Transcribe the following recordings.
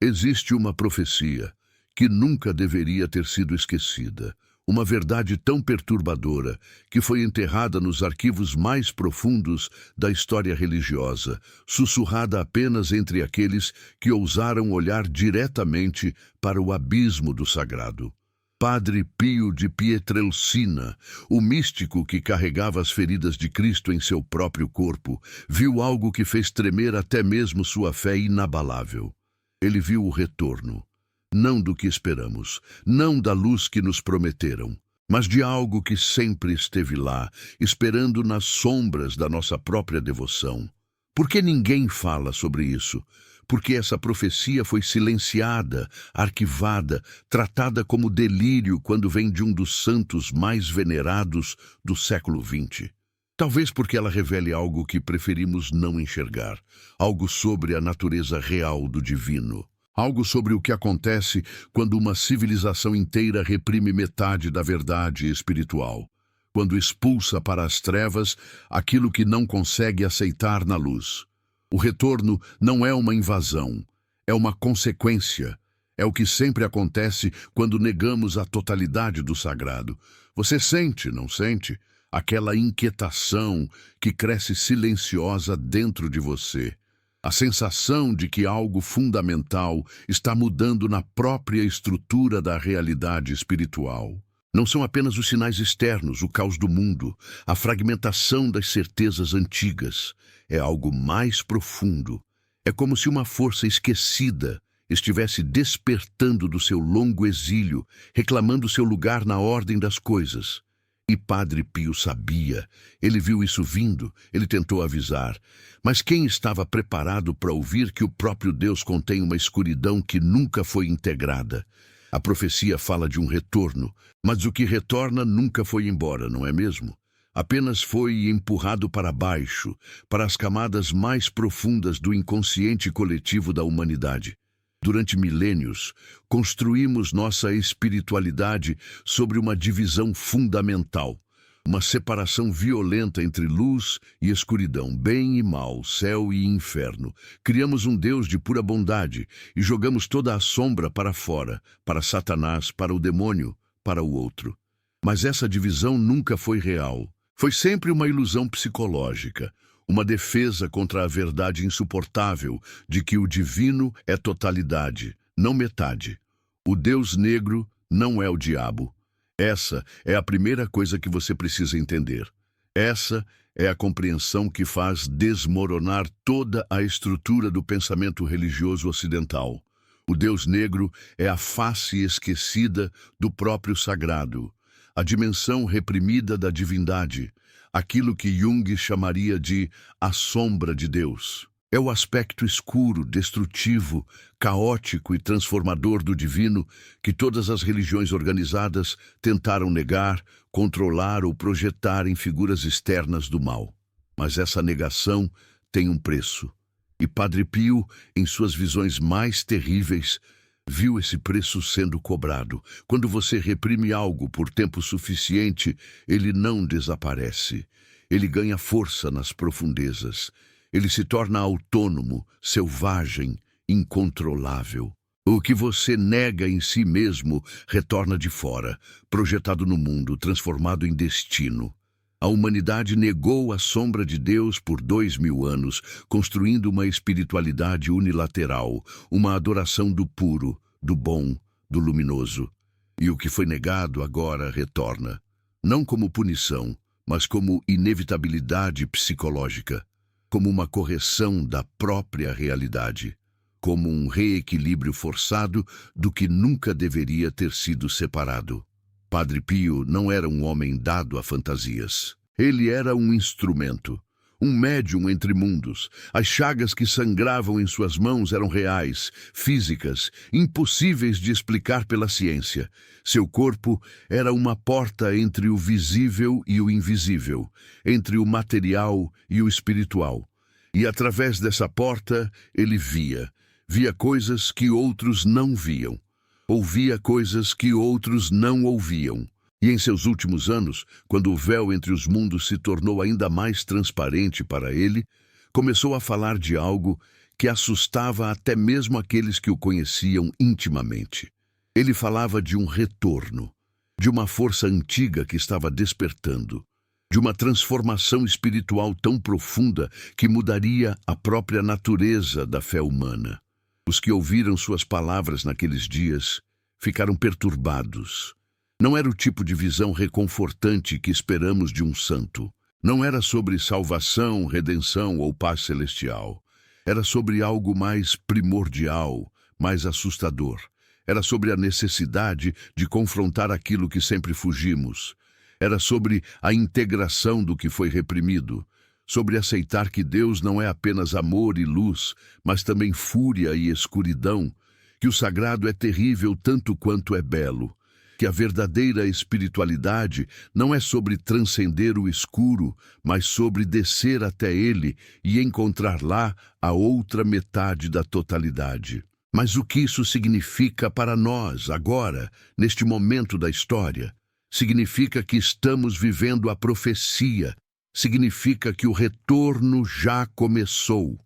Existe uma profecia que nunca deveria ter sido esquecida, uma verdade tão perturbadora que foi enterrada nos arquivos mais profundos da história religiosa, sussurrada apenas entre aqueles que ousaram olhar diretamente para o abismo do sagrado. Padre Pio de Pietrelcina, o místico que carregava as feridas de Cristo em seu próprio corpo, viu algo que fez tremer até mesmo sua fé inabalável. Ele viu o retorno, não do que esperamos, não da luz que nos prometeram, mas de algo que sempre esteve lá, esperando nas sombras da nossa própria devoção. Por que ninguém fala sobre isso? Porque essa profecia foi silenciada, arquivada, tratada como delírio quando vem de um dos santos mais venerados do século XX. Talvez porque ela revele algo que preferimos não enxergar, algo sobre a natureza real do divino, algo sobre o que acontece quando uma civilização inteira reprime metade da verdade espiritual, quando expulsa para as trevas aquilo que não consegue aceitar na luz. O retorno não é uma invasão, é uma consequência. É o que sempre acontece quando negamos a totalidade do sagrado. Você sente, não sente? Aquela inquietação que cresce silenciosa dentro de você. A sensação de que algo fundamental está mudando na própria estrutura da realidade espiritual. Não são apenas os sinais externos, o caos do mundo, a fragmentação das certezas antigas. É algo mais profundo. É como se uma força esquecida estivesse despertando do seu longo exílio, reclamando seu lugar na ordem das coisas. E Padre Pio sabia. Ele viu isso vindo, ele tentou avisar. Mas quem estava preparado para ouvir que o próprio Deus contém uma escuridão que nunca foi integrada? A profecia fala de um retorno, mas o que retorna nunca foi embora, não é mesmo? Apenas foi empurrado para baixo, para as camadas mais profundas do inconsciente coletivo da humanidade. Durante milênios, construímos nossa espiritualidade sobre uma divisão fundamental, uma separação violenta entre luz e escuridão, bem e mal, céu e inferno. Criamos um Deus de pura bondade e jogamos toda a sombra para fora, para Satanás, para o demônio, para o outro. Mas essa divisão nunca foi real. Foi sempre uma ilusão psicológica, uma defesa contra a verdade insuportável de que o divino é totalidade, não metade. O Deus negro não é o diabo. Essa é a primeira coisa que você precisa entender. Essa é a compreensão que faz desmoronar toda a estrutura do pensamento religioso ocidental. O Deus negro é a face esquecida do próprio sagrado, a dimensão reprimida da divindade, aquilo que Jung chamaria de a sombra de Deus. É o aspecto escuro, destrutivo, caótico e transformador do divino que todas as religiões organizadas tentaram negar, controlar ou projetar em figuras externas do mal. Mas essa negação tem um preço. E Padre Pio, em suas visões mais terríveis, viu esse preço sendo cobrado. Quando você reprime algo por tempo suficiente, ele não desaparece. Ele ganha força nas profundezas. Ele se torna autônomo, selvagem, incontrolável. O que você nega em si mesmo retorna de fora, projetado no mundo, transformado em destino. A humanidade negou a sombra de Deus por 2000 anos, construindo uma espiritualidade unilateral, uma adoração do puro, do bom, do luminoso. E o que foi negado agora retorna, não como punição, mas como inevitabilidade psicológica, como uma correção da própria realidade, como um reequilíbrio forçado do que nunca deveria ter sido separado. Padre Pio não era um homem dado a fantasias. Ele era um instrumento, um médium entre mundos. As chagas que sangravam em suas mãos eram reais, físicas, impossíveis de explicar pela ciência. Seu corpo era uma porta entre o visível e o invisível, entre o material e o espiritual. E através dessa porta ele via coisas que outros não viam. Ouvia coisas que outros não ouviam. E em seus últimos anos, quando o véu entre os mundos se tornou ainda mais transparente para ele, começou a falar de algo que assustava até mesmo aqueles que o conheciam intimamente. Ele falava de um retorno, de uma força antiga que estava despertando, de uma transformação espiritual tão profunda que mudaria a própria natureza da fé humana. Os que ouviram suas palavras naqueles dias ficaram perturbados. Não era o tipo de visão reconfortante que esperamos de um santo. Não era sobre salvação, redenção ou paz celestial. Era sobre algo mais primordial, mais assustador. Era sobre a necessidade de confrontar aquilo que sempre fugimos. Era sobre a integração do que foi reprimido, sobre aceitar que Deus não é apenas amor e luz, mas também fúria e escuridão, que o sagrado é terrível tanto quanto é belo, que a verdadeira espiritualidade não é sobre transcender o escuro, mas sobre descer até ele e encontrar lá a outra metade da totalidade. Mas o que isso significa para nós, agora, neste momento da história? Significa que estamos vivendo a profecia. Significa que o retorno já começou.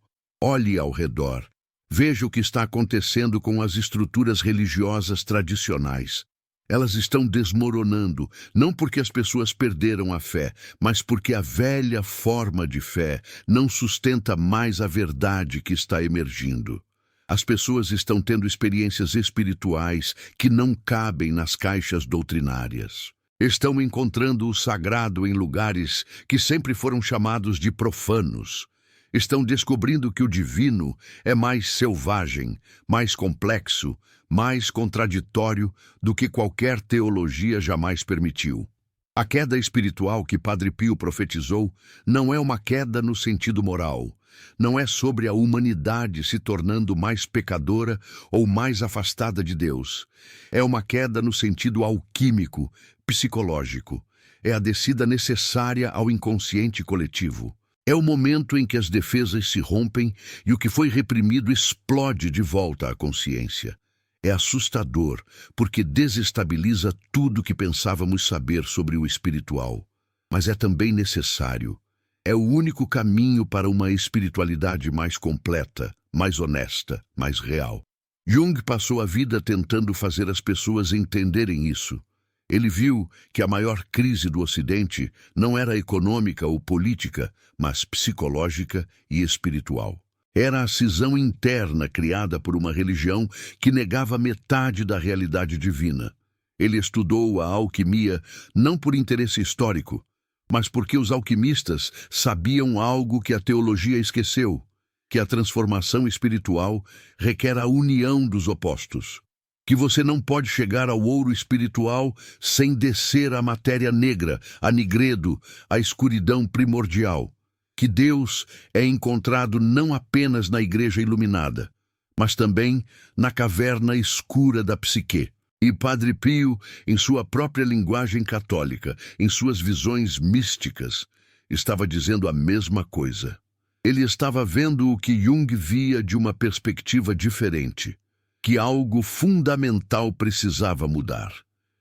Olhe ao redor. Veja o que está acontecendo com as estruturas religiosas tradicionais. Elas estão desmoronando, não porque as pessoas perderam a fé, mas porque a velha forma de fé não sustenta mais a verdade que está emergindo. As pessoas estão tendo experiências espirituais que não cabem nas caixas doutrinárias. Estão encontrando o sagrado em lugares que sempre foram chamados de profanos. Estão descobrindo que o divino é mais selvagem, mais complexo, mais contraditório do que qualquer teologia jamais permitiu. A queda espiritual que Padre Pio profetizou não é uma queda no sentido moral. Não é sobre a humanidade se tornando mais pecadora ou mais afastada de Deus. É uma queda no sentido alquímico, psicológico. É a descida necessária ao inconsciente coletivo. É o momento em que as defesas se rompem e o que foi reprimido explode de volta à consciência. É assustador, porque desestabiliza tudo que pensávamos saber sobre o espiritual. Mas é também necessário. É o único caminho para uma espiritualidade mais completa, mais honesta, mais real. Jung passou a vida tentando fazer as pessoas entenderem isso. Ele viu que a maior crise do Ocidente não era econômica ou política, mas psicológica e espiritual. Era a cisão interna criada por uma religião que negava metade da realidade divina. Ele estudou a alquimia não por interesse histórico, mas porque os alquimistas sabiam algo que a teologia esqueceu, que a transformação espiritual requer a união dos opostos, que você não pode chegar ao ouro espiritual sem descer à matéria negra, a nigredo, a escuridão primordial, que Deus é encontrado não apenas na igreja iluminada, mas também na caverna escura da psique. E Padre Pio, em sua própria linguagem católica, em suas visões místicas, estava dizendo a mesma coisa. Ele estava vendo o que Jung via de uma perspectiva diferente, que algo fundamental precisava mudar,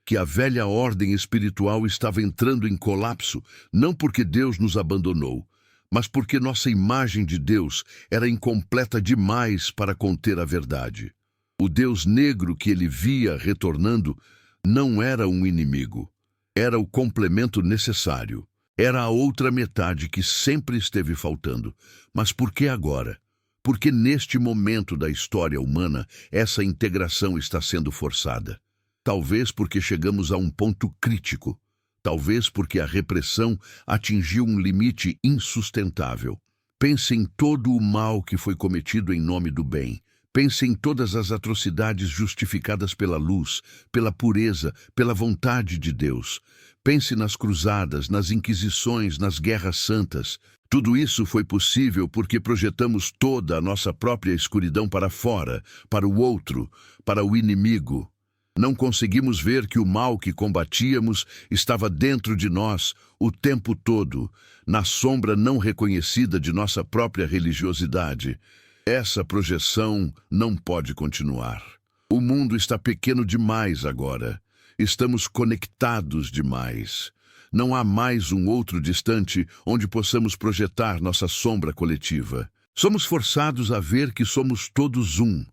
que a velha ordem espiritual estava entrando em colapso, não porque Deus nos abandonou, mas porque nossa imagem de Deus era incompleta demais para conter a verdade. O Deus negro que ele via retornando não era um inimigo, era o complemento necessário. Era a outra metade que sempre esteve faltando. Mas por que agora? Porque neste momento da história humana, essa integração está sendo forçada. Talvez porque chegamos a um ponto crítico. Talvez porque a repressão atingiu um limite insustentável. Pense em todo o mal que foi cometido em nome do bem. Pense em todas as atrocidades justificadas pela luz, pela pureza, pela vontade de Deus. Pense nas cruzadas, nas inquisições, nas guerras santas. Tudo isso foi possível porque projetamos toda a nossa própria escuridão para fora, para o outro, para o inimigo. Não conseguimos ver que o mal que combatíamos estava dentro de nós o tempo todo, na sombra não reconhecida de nossa própria religiosidade. Essa projeção não pode continuar. O mundo está pequeno demais agora. Estamos conectados demais. Não há mais um outro distante onde possamos projetar nossa sombra coletiva. Somos forçados a ver que somos todos um,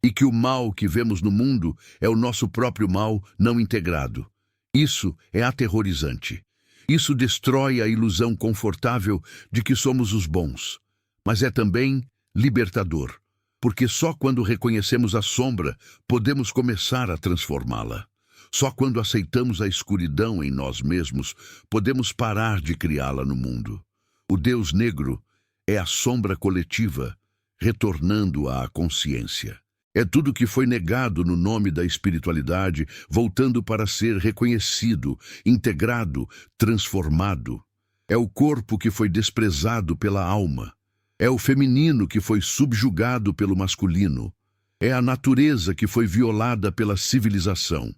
e que o mal que vemos no mundo é o nosso próprio mal não integrado. Isso é aterrorizante. Isso destrói a ilusão confortável de que somos os bons. Mas é também libertador, porque só quando reconhecemos a sombra podemos começar a transformá-la. Só quando aceitamos a escuridão em nós mesmos podemos parar de criá-la no mundo. O Deus negro é a sombra coletiva, retornando à consciência. É tudo que foi negado no nome da espiritualidade, voltando para ser reconhecido, integrado, transformado. É o corpo que foi desprezado pela alma. É o feminino que foi subjugado pelo masculino. É a natureza que foi violada pela civilização.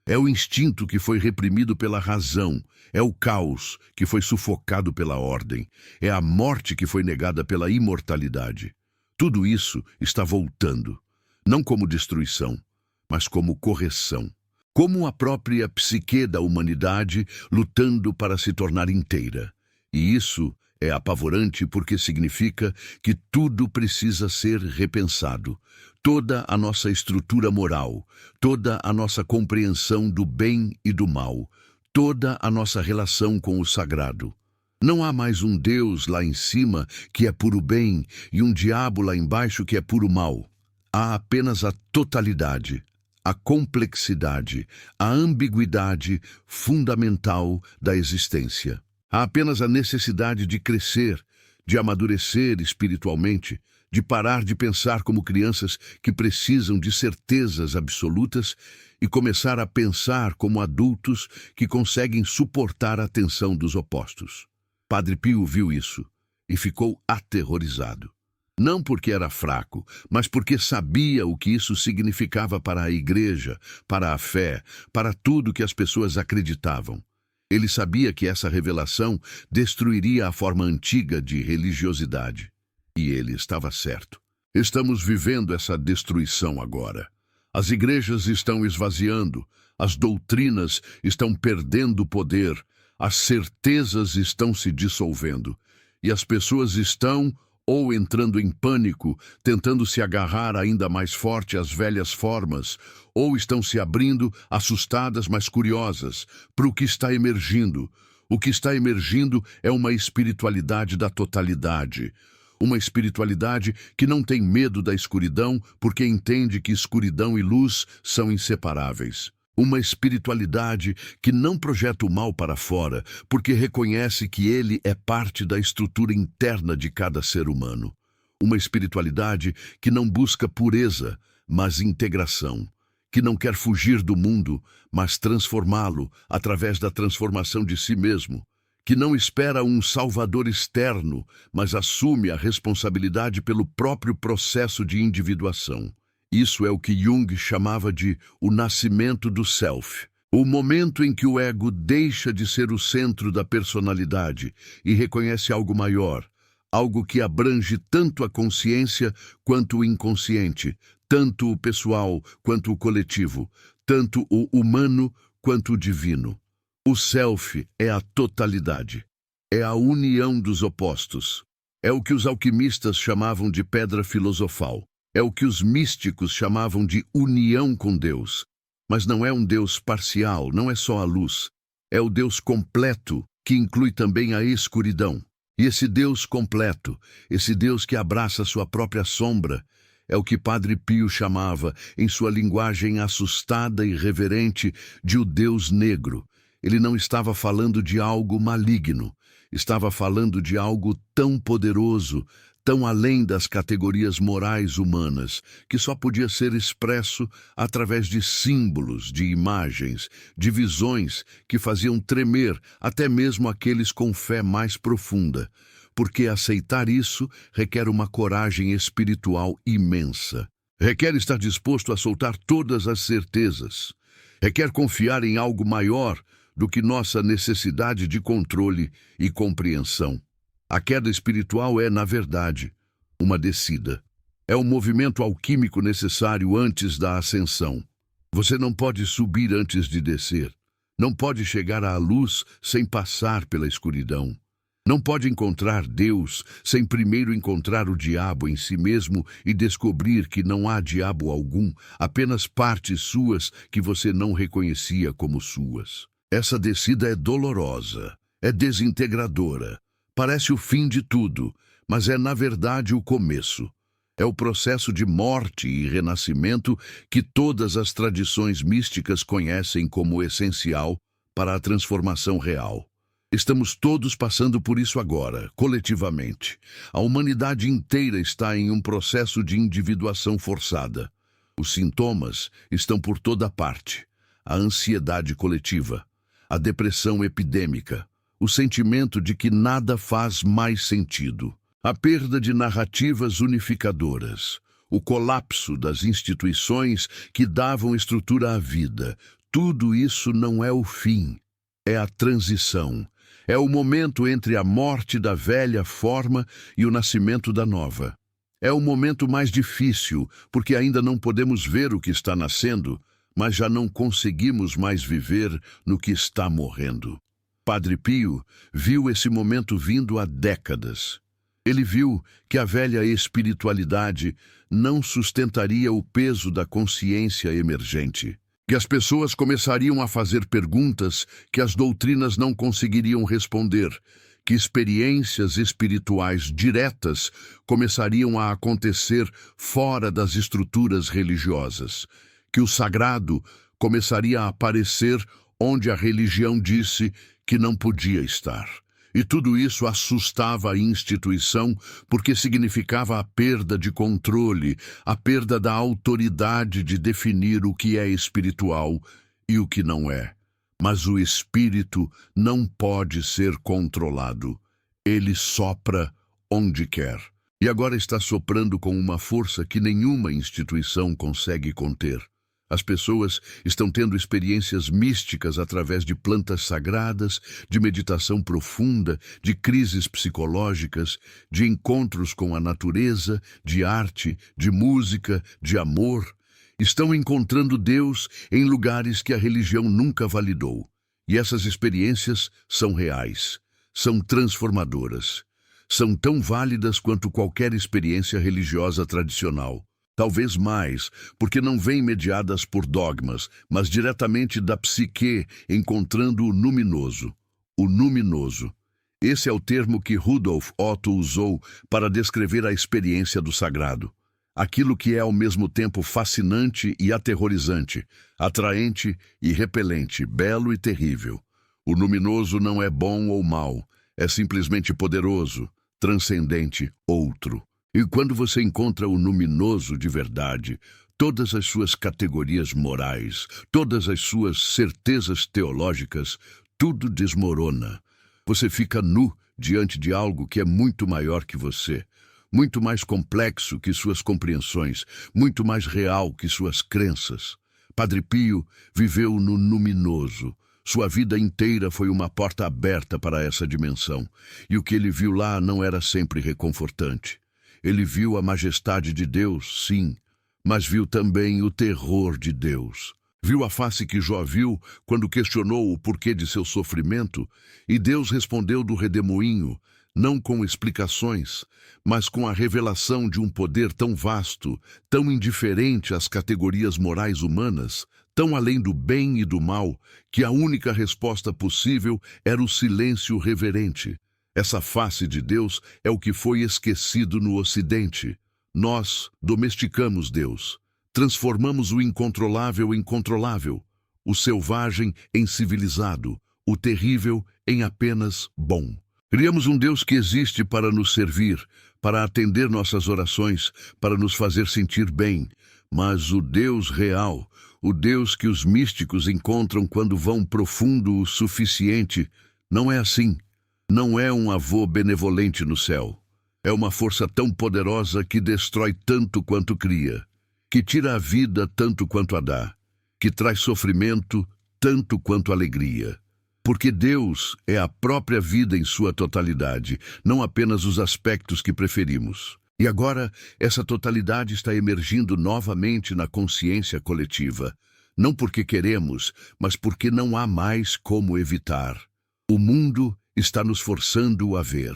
É o instinto que foi reprimido pela razão. É o caos que foi sufocado pela ordem. É a morte que foi negada pela imortalidade. Tudo isso está voltando, não como destruição, mas como correção. Como a própria psique da humanidade lutando para se tornar inteira. E isso é apavorante porque significa que tudo precisa ser repensado. Toda a nossa estrutura moral, toda a nossa compreensão do bem e do mal, toda a nossa relação com o sagrado. Não há mais um Deus lá em cima que é puro bem e um diabo lá embaixo que é puro mal. Há apenas a totalidade, a complexidade, a ambiguidade fundamental da existência. Há apenas a necessidade de crescer, de amadurecer espiritualmente, de parar de pensar como crianças que precisam de certezas absolutas e começar a pensar como adultos que conseguem suportar a tensão dos opostos. Padre Pio viu isso e ficou aterrorizado. Não porque era fraco, mas porque sabia o que isso significava para a igreja, para a fé, para tudo que as pessoas acreditavam. Ele sabia que essa revelação destruiria a forma antiga de religiosidade. E ele estava certo. Estamos vivendo essa destruição agora. As igrejas estão esvaziando, as doutrinas estão perdendo poder, as certezas estão se dissolvendo, e as pessoas estão ou entrando em pânico, tentando se agarrar ainda mais forte às velhas formas, ou estão se abrindo, assustadas, mas curiosas, para o que está emergindo. O que está emergindo é uma espiritualidade da totalidade. Uma espiritualidade que não tem medo da escuridão, porque entende que escuridão e luz são inseparáveis. Uma espiritualidade que não projeta o mal para fora, porque reconhece que ele é parte da estrutura interna de cada ser humano. Uma espiritualidade que não busca pureza, mas integração. Que não quer fugir do mundo, mas transformá-lo através da transformação de si mesmo. Que não espera um salvador externo, mas assume a responsabilidade pelo próprio processo de individuação. Isso é o que Jung chamava de o nascimento do self. O momento em que o ego deixa de ser o centro da personalidade e reconhece algo maior, algo que abrange tanto a consciência quanto o inconsciente, tanto o pessoal quanto o coletivo, tanto o humano quanto o divino. O self é a totalidade, é a união dos opostos. É o que os alquimistas chamavam de pedra filosofal. É o que os místicos chamavam de união com Deus. Mas não é um Deus parcial, não é só a luz. É o Deus completo, que inclui também a escuridão. E esse Deus completo, esse Deus que abraça sua própria sombra, é o que Padre Pio chamava, em sua linguagem assustada e reverente, de o Deus negro. Ele não estava falando de algo maligno, estava falando de algo tão poderoso, tão além das categorias morais humanas, que só podia ser expresso através de símbolos, de imagens, de visões que faziam tremer até mesmo aqueles com fé mais profunda, porque aceitar isso requer uma coragem espiritual imensa. Requer estar disposto a soltar todas as certezas. Requer confiar em algo maior do que nossa necessidade de controle e compreensão. A queda espiritual é, na verdade, uma descida. É o movimento alquímico necessário antes da ascensão. Você não pode subir antes de descer. Não pode chegar à luz sem passar pela escuridão. Não pode encontrar Deus sem primeiro encontrar o diabo em si mesmo e descobrir que não há diabo algum, apenas partes suas que você não reconhecia como suas. Essa descida é dolorosa, é desintegradora, parece o fim de tudo, mas é na verdade o começo. É o processo de morte e renascimento que todas as tradições místicas conhecem como essencial para a transformação real. Estamos todos passando por isso agora, coletivamente. A humanidade inteira está em um processo de individuação forçada. Os sintomas estão por toda parte. A ansiedade coletiva, a depressão epidêmica, o sentimento de que nada faz mais sentido, a perda de narrativas unificadoras, o colapso das instituições que davam estrutura à vida. Tudo isso não é o fim, é a transição. É o momento entre a morte da velha forma e o nascimento da nova. É o momento mais difícil, porque ainda não podemos ver o que está nascendo, mas já não conseguimos mais viver no que está morrendo. Padre Pio viu esse momento vindo há décadas. Ele viu que a velha espiritualidade não sustentaria o peso da consciência emergente, que as pessoas começariam a fazer perguntas que as doutrinas não conseguiriam responder, que experiências espirituais diretas começariam a acontecer fora das estruturas religiosas, que o sagrado começaria a aparecer onde a religião disse que não podia estar. E tudo isso assustava a instituição porque significava a perda de controle, a perda da autoridade de definir o que é espiritual e o que não é. Mas o espírito não pode ser controlado. Ele sopra onde quer. E agora está soprando com uma força que nenhuma instituição consegue conter. As pessoas estão tendo experiências místicas através de plantas sagradas, de meditação profunda, de crises psicológicas, de encontros com a natureza, de arte, de música, de amor. Estão encontrando Deus em lugares que a religião nunca validou. E essas experiências são reais, são transformadoras. São tão válidas quanto qualquer experiência religiosa tradicional. Talvez mais, porque não vêm mediadas por dogmas, mas diretamente da psique, encontrando o luminoso. O luminoso. Esse é o termo que Rudolf Otto usou para descrever a experiência do sagrado. Aquilo que é ao mesmo tempo fascinante e aterrorizante, atraente e repelente, belo e terrível. O luminoso não é bom ou mau, é simplesmente poderoso, transcendente, outro. E quando você encontra o luminoso de verdade, todas as suas categorias morais, todas as suas certezas teológicas, tudo desmorona. Você fica nu diante de algo que é muito maior que você, muito mais complexo que suas compreensões, muito mais real que suas crenças. Padre Pio viveu no luminoso. Sua vida inteira foi uma porta aberta para essa dimensão, e o que ele viu lá não era sempre reconfortante. Ele viu a majestade de Deus, sim, mas viu também o terror de Deus. Viu a face que Jó viu quando questionou o porquê de seu sofrimento, e Deus respondeu do redemoinho, não com explicações, mas com a revelação de um poder tão vasto, tão indiferente às categorias morais humanas, tão além do bem e do mal, que a única resposta possível era o silêncio reverente. Essa face de Deus é o que foi esquecido no Ocidente. Nós domesticamos Deus. Transformamos o incontrolável em controlável, o selvagem em civilizado, o terrível em apenas bom. Criamos um Deus que existe para nos servir, para atender nossas orações, para nos fazer sentir bem. Mas o Deus real, o Deus que os místicos encontram quando vão profundo o suficiente, não é assim. Não é um avô benevolente no céu. É uma força tão poderosa que destrói tanto quanto cria, que tira a vida tanto quanto a dá, que traz sofrimento tanto quanto alegria. Porque Deus é a própria vida em sua totalidade, não apenas os aspectos que preferimos. E agora, essa totalidade está emergindo novamente na consciência coletiva, não porque queremos, mas porque não há mais como evitar. O mundo está nos forçando a ver.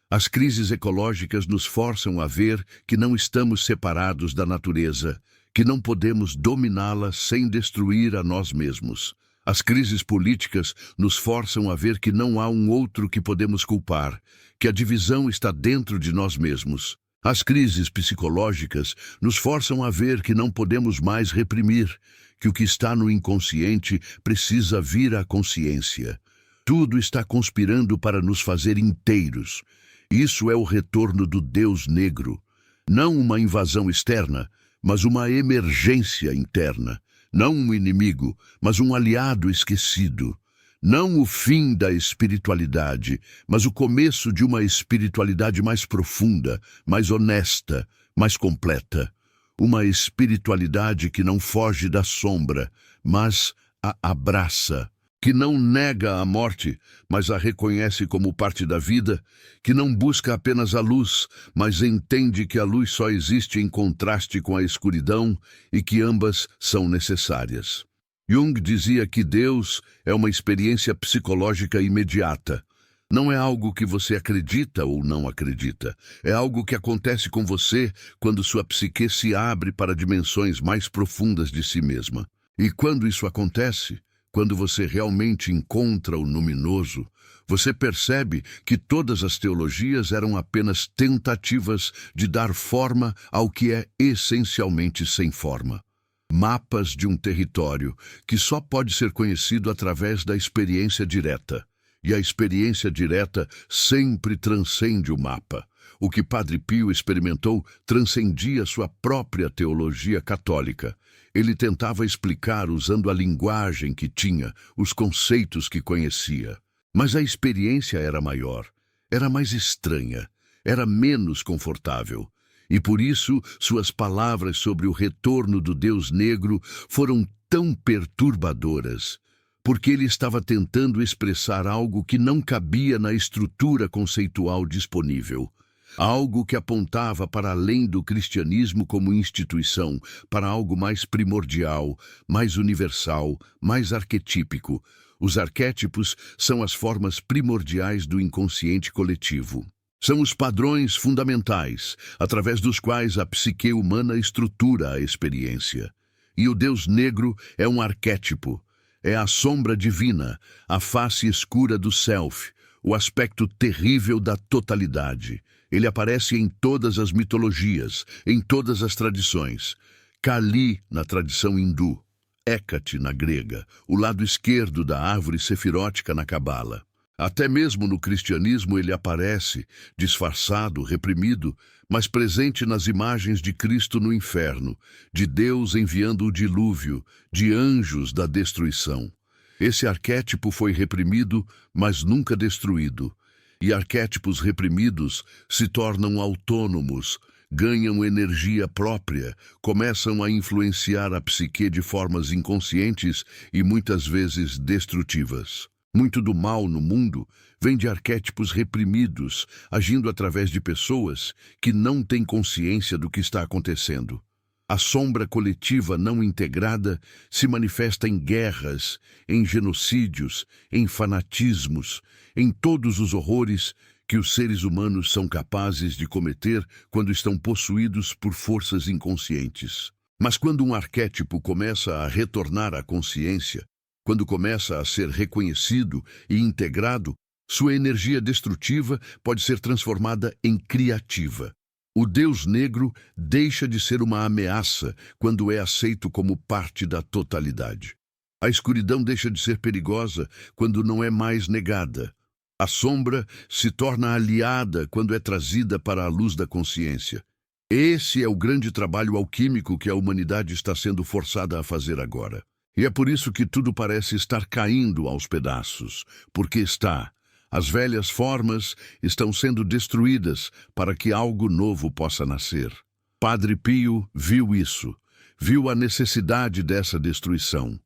As crises ecológicas nos forçam a ver que não estamos separados da natureza, que não podemos dominá-la sem destruir a nós mesmos. As crises políticas nos forçam a ver que não há um outro que podemos culpar, que a divisão está dentro de nós mesmos. As crises psicológicas nos forçam a ver que não podemos mais reprimir, que o que está no inconsciente precisa vir à consciência. Tudo está conspirando para nos fazer inteiros. Isso é o retorno do Deus negro. Não uma invasão externa, mas uma emergência interna. Não um inimigo, mas um aliado esquecido. Não o fim da espiritualidade, mas o começo de uma espiritualidade mais profunda, mais honesta, mais completa. Uma espiritualidade que não foge da sombra, mas a abraça. Que não nega a morte, mas a reconhece como parte da vida, que não busca apenas a luz, mas entende que a luz só existe em contraste com a escuridão e que ambas são necessárias. Jung dizia que Deus é uma experiência psicológica imediata. Não é algo que você acredita ou não acredita. É algo que acontece com você quando sua psique se abre para dimensões mais profundas de si mesma. E quando isso acontece, quando você realmente encontra o luminoso, você percebe que todas as teologias eram apenas tentativas de dar forma ao que é essencialmente sem forma. Mapas de um território que só pode ser conhecido através da experiência direta. E a experiência direta sempre transcende o mapa. O que Padre Pio experimentou transcendia sua própria teologia católica. Ele tentava explicar usando a linguagem que tinha, os conceitos que conhecia. Mas a experiência era maior, era mais estranha, era menos confortável. E por isso, suas palavras sobre o retorno do Deus negro foram tão perturbadoras, porque ele estava tentando expressar algo que não cabia na estrutura conceitual disponível. Algo que apontava para além do cristianismo como instituição, para algo mais primordial, mais universal, mais arquetípico. Os arquétipos são as formas primordiais do inconsciente coletivo. São os padrões fundamentais, através dos quais a psique humana estrutura a experiência. E o Deus negro é um arquétipo. É a sombra divina, a face escura do self, o aspecto terrível da totalidade. Ele aparece em todas as mitologias, em todas as tradições. Kali, na tradição hindu. Hécate, na grega. O lado esquerdo da árvore sefirótica na cabala. Até mesmo no cristianismo ele aparece, disfarçado, reprimido, mas presente nas imagens de Cristo no inferno, de Deus enviando o dilúvio, de anjos da destruição. Esse arquétipo foi reprimido, mas nunca destruído. E arquétipos reprimidos se tornam autônomos, ganham energia própria, começam a influenciar a psique de formas inconscientes e muitas vezes destrutivas. Muito do mal no mundo vem de arquétipos reprimidos, agindo através de pessoas que não têm consciência do que está acontecendo. A sombra coletiva não integrada se manifesta em guerras, em genocídios, em fanatismos, em todos os horrores que os seres humanos são capazes de cometer quando estão possuídos por forças inconscientes. Mas quando um arquétipo começa a retornar à consciência, quando começa a ser reconhecido e integrado, sua energia destrutiva pode ser transformada em criativa. O Deus negro deixa de ser uma ameaça quando é aceito como parte da totalidade. A escuridão deixa de ser perigosa quando não é mais negada. A sombra se torna aliada quando é trazida para a luz da consciência. Esse é o grande trabalho alquímico que a humanidade está sendo forçada a fazer agora. E é por isso que tudo parece estar caindo aos pedaços, porque está. As velhas formas estão sendo destruídas para que algo novo possa nascer. Padre Pio viu isso, viu a necessidade dessa destruição.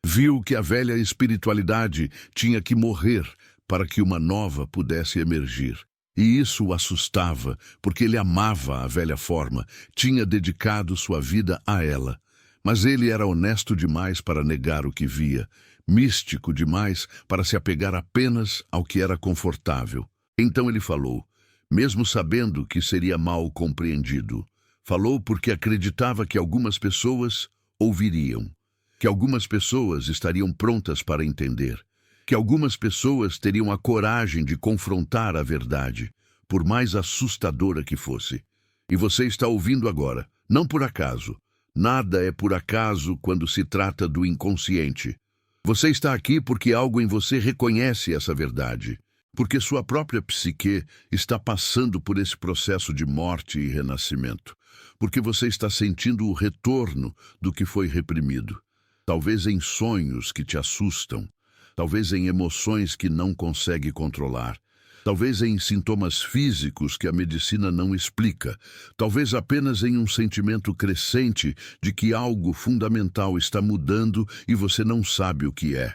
Viu que a velha espiritualidade tinha que morrer para que uma nova pudesse emergir. E isso o assustava, porque ele amava a velha forma, tinha dedicado sua vida a ela. Mas ele era honesto demais para negar o que via, místico demais para se apegar apenas ao que era confortável. Então ele falou, mesmo sabendo que seria mal compreendido. Falou porque acreditava que algumas pessoas ouviriam, que algumas pessoas estariam prontas para entender, que algumas pessoas teriam a coragem de confrontar a verdade, por mais assustadora que fosse. E você está ouvindo agora, não por acaso. Nada é por acaso quando se trata do inconsciente. Você está aqui porque algo em você reconhece essa verdade, porque sua própria psique está passando por esse processo de morte e renascimento, porque você está sentindo o retorno do que foi reprimido, talvez em sonhos que te assustam, talvez em emoções que não consegue controlar, talvez em sintomas físicos que a medicina não explica, talvez apenas em um sentimento crescente de que algo fundamental está mudando e você não sabe o que é.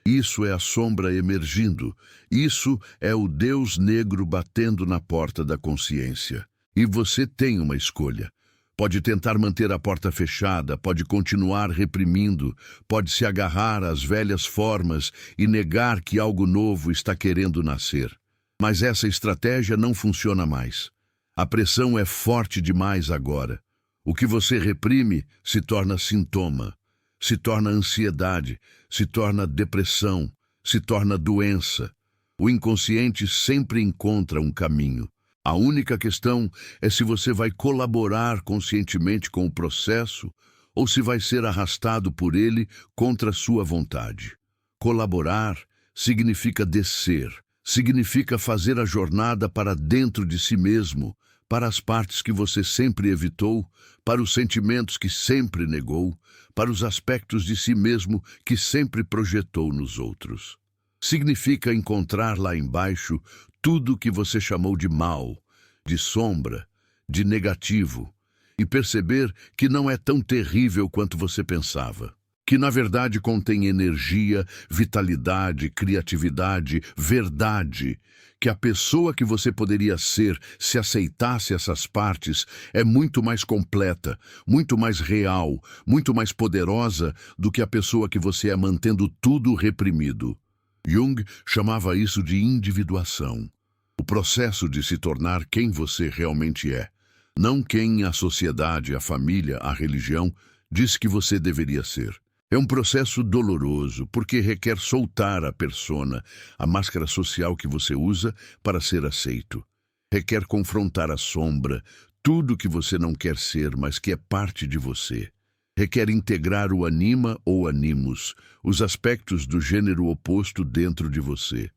Isso é a sombra emergindo. Isso é o Deus negro batendo na porta da consciência. E você tem uma escolha. Pode tentar manter a porta fechada, pode continuar reprimindo, pode se agarrar às velhas formas e negar que algo novo está querendo nascer. Mas essa estratégia não funciona mais. A pressão é forte demais agora. O que você reprime se torna sintoma, se torna ansiedade, se torna depressão, se torna doença. O inconsciente sempre encontra um caminho. A única questão é se você vai colaborar conscientemente com o processo ou se vai ser arrastado por ele contra sua vontade. Colaborar significa descer. Significa fazer a jornada para dentro de si mesmo, para as partes que você sempre evitou, para os sentimentos que sempre negou, para os aspectos de si mesmo que sempre projetou nos outros. Significa encontrar lá embaixo tudo que você chamou de mal, de sombra, de negativo, e perceber que não é tão terrível quanto você pensava. Que na verdade contém energia, vitalidade, criatividade, verdade, que a pessoa que você poderia ser se aceitasse essas partes é muito mais completa, muito mais real, muito mais poderosa do que a pessoa que você é mantendo tudo reprimido. Jung chamava isso de individuação, o processo de se tornar quem você realmente é, não quem a sociedade, a família, a religião diz que você deveria ser. É um processo doloroso, porque requer soltar a persona, a máscara social que você usa para ser aceito. Requer confrontar a sombra, tudo que você não quer ser, mas que é parte de você. Requer integrar o anima ou animus, os aspectos do gênero oposto dentro de você.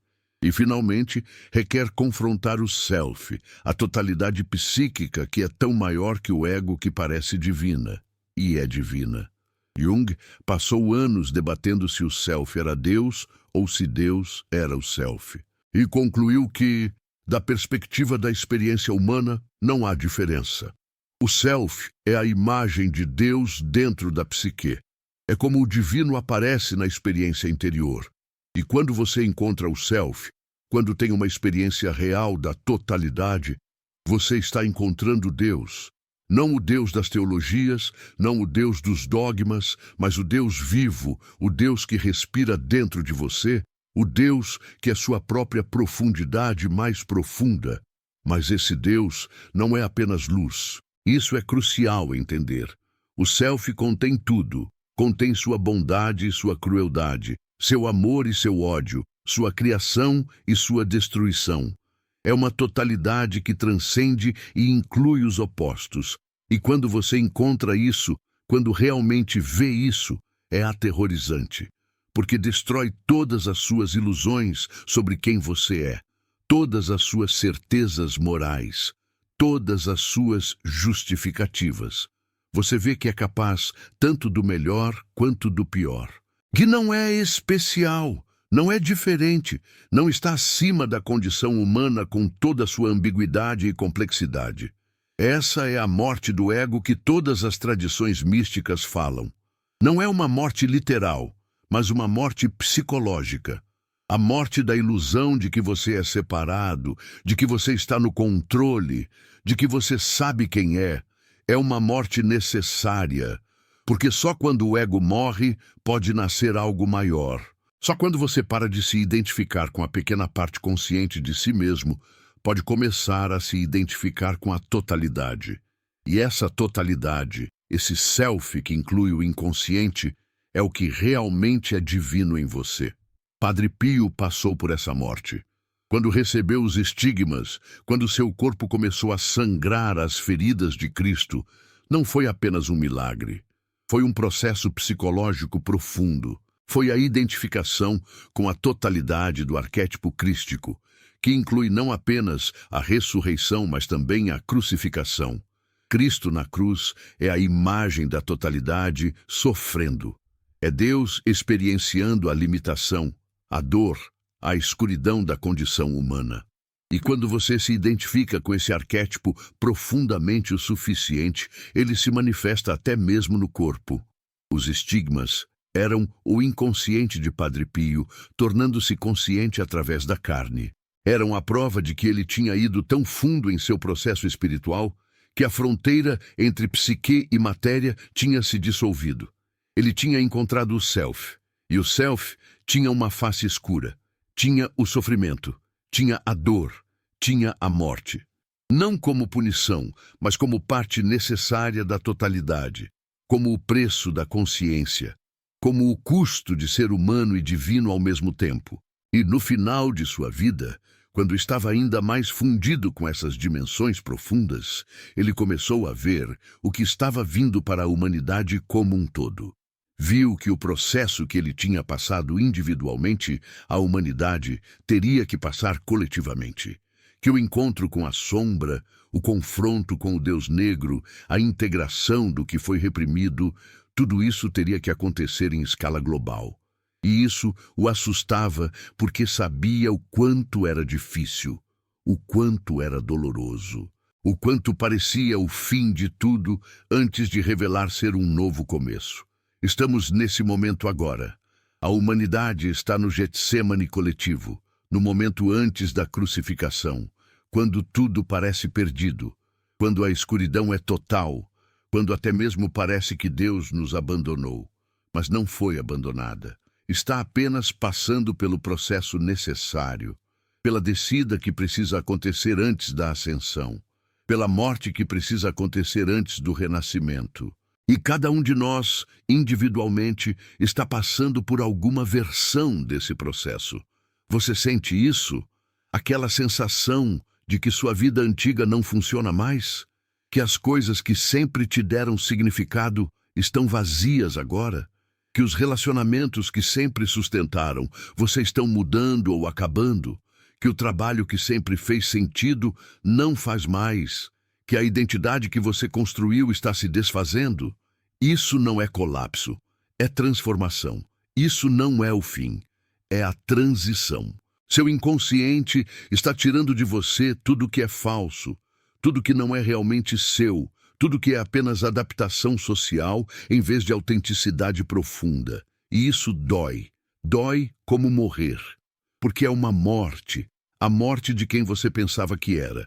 E, finalmente, requer confrontar o self, a totalidade psíquica que é tão maior que o ego que parece divina, e é divina. Jung passou anos debatendo se o self era Deus ou se Deus era o self. E concluiu que, da perspectiva da experiência humana, não há diferença. O self é a imagem de Deus dentro da psique. É como o divino aparece na experiência interior. E quando você encontra o self, quando tem uma experiência real da totalidade, você está encontrando Deus. Não o Deus das teologias, não o Deus dos dogmas, mas o Deus vivo, o Deus que respira dentro de você, o Deus que é sua própria profundidade mais profunda. Mas esse Deus não é apenas luz. Isso é crucial entender. O self contém tudo. Contém sua bondade e sua crueldade, seu amor e seu ódio, sua criação e sua destruição. É uma totalidade que transcende e inclui os opostos. E quando você encontra isso, quando realmente vê isso, é aterrorizante, porque destrói todas as suas ilusões sobre quem você é, todas as suas certezas morais, todas as suas justificativas. Você vê que é capaz tanto do melhor quanto do pior. Que não é especial. Não é diferente, não está acima da condição humana com toda a sua ambiguidade e complexidade. Essa é a morte do ego que todas as tradições místicas falam. Não é uma morte literal, mas uma morte psicológica. A morte da ilusão de que você é separado, de que você está no controle, de que você sabe quem é uma morte necessária, porque só quando o ego morre pode nascer algo maior. Só quando você para de se identificar com a pequena parte consciente de si mesmo, pode começar a se identificar com a totalidade. E essa totalidade, esse self que inclui o inconsciente, é o que realmente é divino em você. Padre Pio passou por essa morte. Quando recebeu os estigmas, quando seu corpo começou a sangrar as feridas de Cristo, não foi apenas um milagre. Foi um processo psicológico profundo. Foi a identificação com a totalidade do arquétipo crístico, que inclui não apenas a ressurreição, mas também a crucificação. Cristo na cruz é a imagem da totalidade sofrendo. É Deus experienciando a limitação, a dor, a escuridão da condição humana. E quando você se identifica com esse arquétipo profundamente o suficiente, ele se manifesta até mesmo no corpo. Os estigmas eram o inconsciente de Padre Pio, tornando-se consciente através da carne. Eram a prova de que ele tinha ido tão fundo em seu processo espiritual que a fronteira entre psique e matéria tinha se dissolvido. Ele tinha encontrado o self, e o self tinha uma face escura. Tinha o sofrimento, tinha a dor, tinha a morte. Não como punição, mas como parte necessária da totalidade, como o preço da consciência, como o custo de ser humano e divino ao mesmo tempo. E no final de sua vida, quando estava ainda mais fundido com essas dimensões profundas, ele começou a ver o que estava vindo para a humanidade como um todo. Viu que o processo que ele tinha passado individualmente, a humanidade teria que passar coletivamente. Que o encontro com a sombra, o confronto com o Deus negro, a integração do que foi reprimido, tudo isso teria que acontecer em escala global. E isso o assustava porque sabia o quanto era difícil, o quanto era doloroso, o quanto parecia o fim de tudo antes de revelar ser um novo começo. Estamos nesse momento agora. A humanidade está no Getsêmani coletivo, no momento antes da crucificação, quando tudo parece perdido, quando a escuridão é total, quando até mesmo parece que Deus nos abandonou. Mas não foi abandonada. Está apenas passando pelo processo necessário, pela descida que precisa acontecer antes da ascensão, pela morte que precisa acontecer antes do renascimento. E cada um de nós, individualmente, está passando por alguma versão desse processo. Você sente isso? Aquela sensação de que sua vida antiga não funciona mais? Que as coisas que sempre te deram significado estão vazias agora? Que os relacionamentos que sempre sustentaram você estão mudando ou acabando? Que o trabalho que sempre fez sentido não faz mais? Que a identidade que você construiu está se desfazendo? Isso não é colapso, é transformação. Isso não é o fim, é a transição. Seu inconsciente está tirando de você tudo que é falso, tudo que não é realmente seu, tudo que é apenas adaptação social em vez de autenticidade profunda. E isso dói. Dói como morrer. Porque é uma morte, a morte de quem você pensava que era.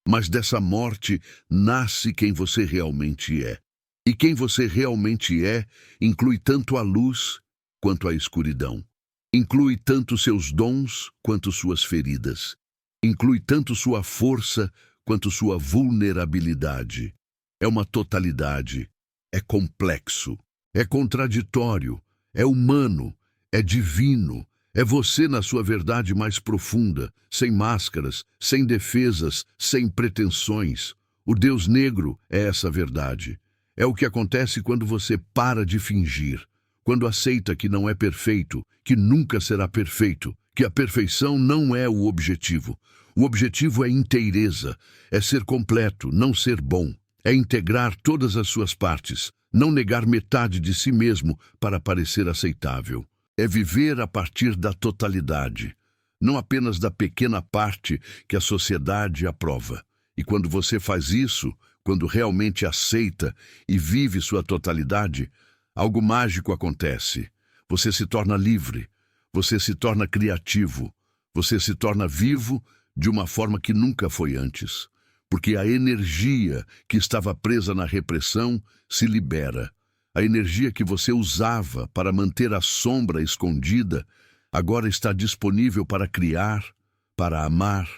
Mas dessa morte nasce quem você realmente é. E quem você realmente é inclui tanto a luz quanto a escuridão. Inclui tanto seus dons quanto suas feridas. Inclui tanto sua força quanto sua vulnerabilidade. É uma totalidade, é complexo, é contraditório, é humano, é divino, é você na sua verdade mais profunda, sem máscaras, sem defesas, sem pretensões. O Deus negro é essa verdade. É o que acontece quando você para de fingir, quando aceita que não é perfeito, que nunca será perfeito, que a perfeição não é o objetivo. O objetivo é inteireza, é ser completo, não ser bom. É integrar todas as suas partes, não negar metade de si mesmo para parecer aceitável. É viver a partir da totalidade, não apenas da pequena parte que a sociedade aprova. E quando você faz isso, quando realmente aceita e vive sua totalidade, algo mágico acontece. Você se torna livre, você se torna criativo, você se torna vivo de uma forma que nunca foi antes. Porque a energia que estava presa na repressão se libera. A energia que você usava para manter a sombra escondida, Agora está disponível para criar, para amar,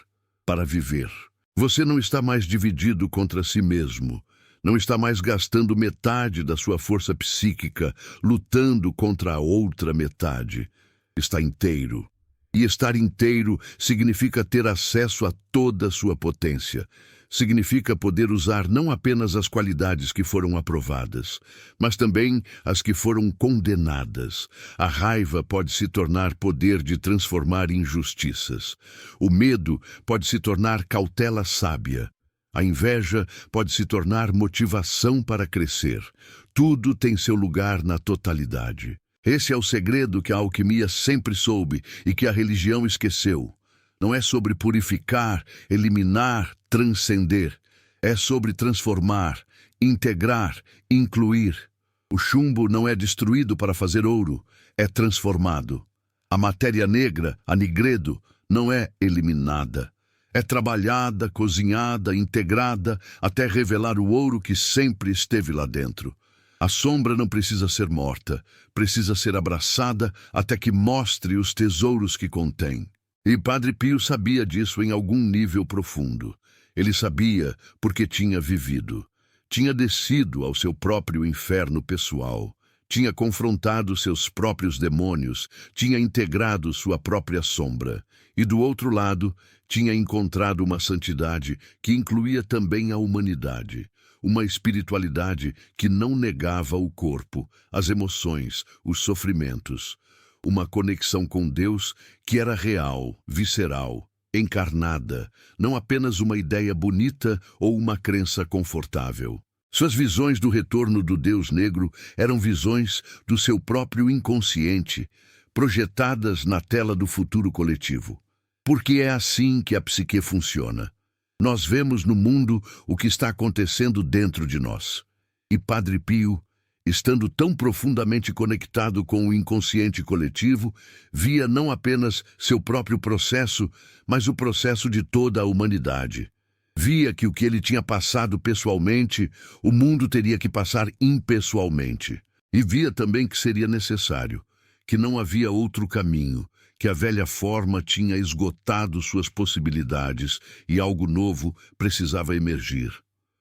para viver. Você não está mais dividido contra si mesmo. Não está mais gastando metade da sua força psíquica lutando contra a outra metade. Está inteiro. E estar inteiro significa ter acesso a toda a sua potência. Significa poder usar não apenas as qualidades que foram aprovadas, mas também as que foram condenadas. A raiva pode se tornar poder de transformar injustiças. O medo pode se tornar cautela sábia. A inveja pode se tornar motivação para crescer. Tudo tem seu lugar na totalidade. Esse é o segredo que a alquimia sempre soube e que a religião esqueceu. Não é sobre purificar, eliminar, transcender. É sobre transformar, integrar, incluir. O chumbo não é destruído para fazer ouro, é transformado. A matéria negra, a nigredo, não é eliminada. É trabalhada, cozinhada, integrada, até revelar o ouro que sempre esteve lá dentro. A sombra não precisa ser morta, precisa ser abraçada até que mostre os tesouros que contém. E Padre Pio sabia disso em algum nível profundo. Ele sabia porque tinha vivido. Tinha descido ao seu próprio inferno pessoal. Tinha confrontado seus próprios demônios. Tinha integrado sua própria sombra. E do outro lado, tinha encontrado uma santidade que incluía também a humanidade. Uma espiritualidade que não negava o corpo, as emoções, os sofrimentos. Uma conexão com Deus que era real, visceral, encarnada, não apenas uma ideia bonita ou uma crença confortável. Suas visões do retorno do Deus negro eram visões do seu próprio inconsciente, projetadas na tela do futuro coletivo. Porque é assim que a psique funciona. Nós vemos no mundo o que está acontecendo dentro de nós. E Padre Pio, estando tão profundamente conectado com o inconsciente coletivo, via não apenas seu próprio processo, mas o processo de toda a humanidade. Via que o que ele tinha passado pessoalmente, o mundo teria que passar impessoalmente. E via também que seria necessário, que não havia outro caminho, que a velha forma tinha esgotado suas possibilidades e algo novo precisava emergir.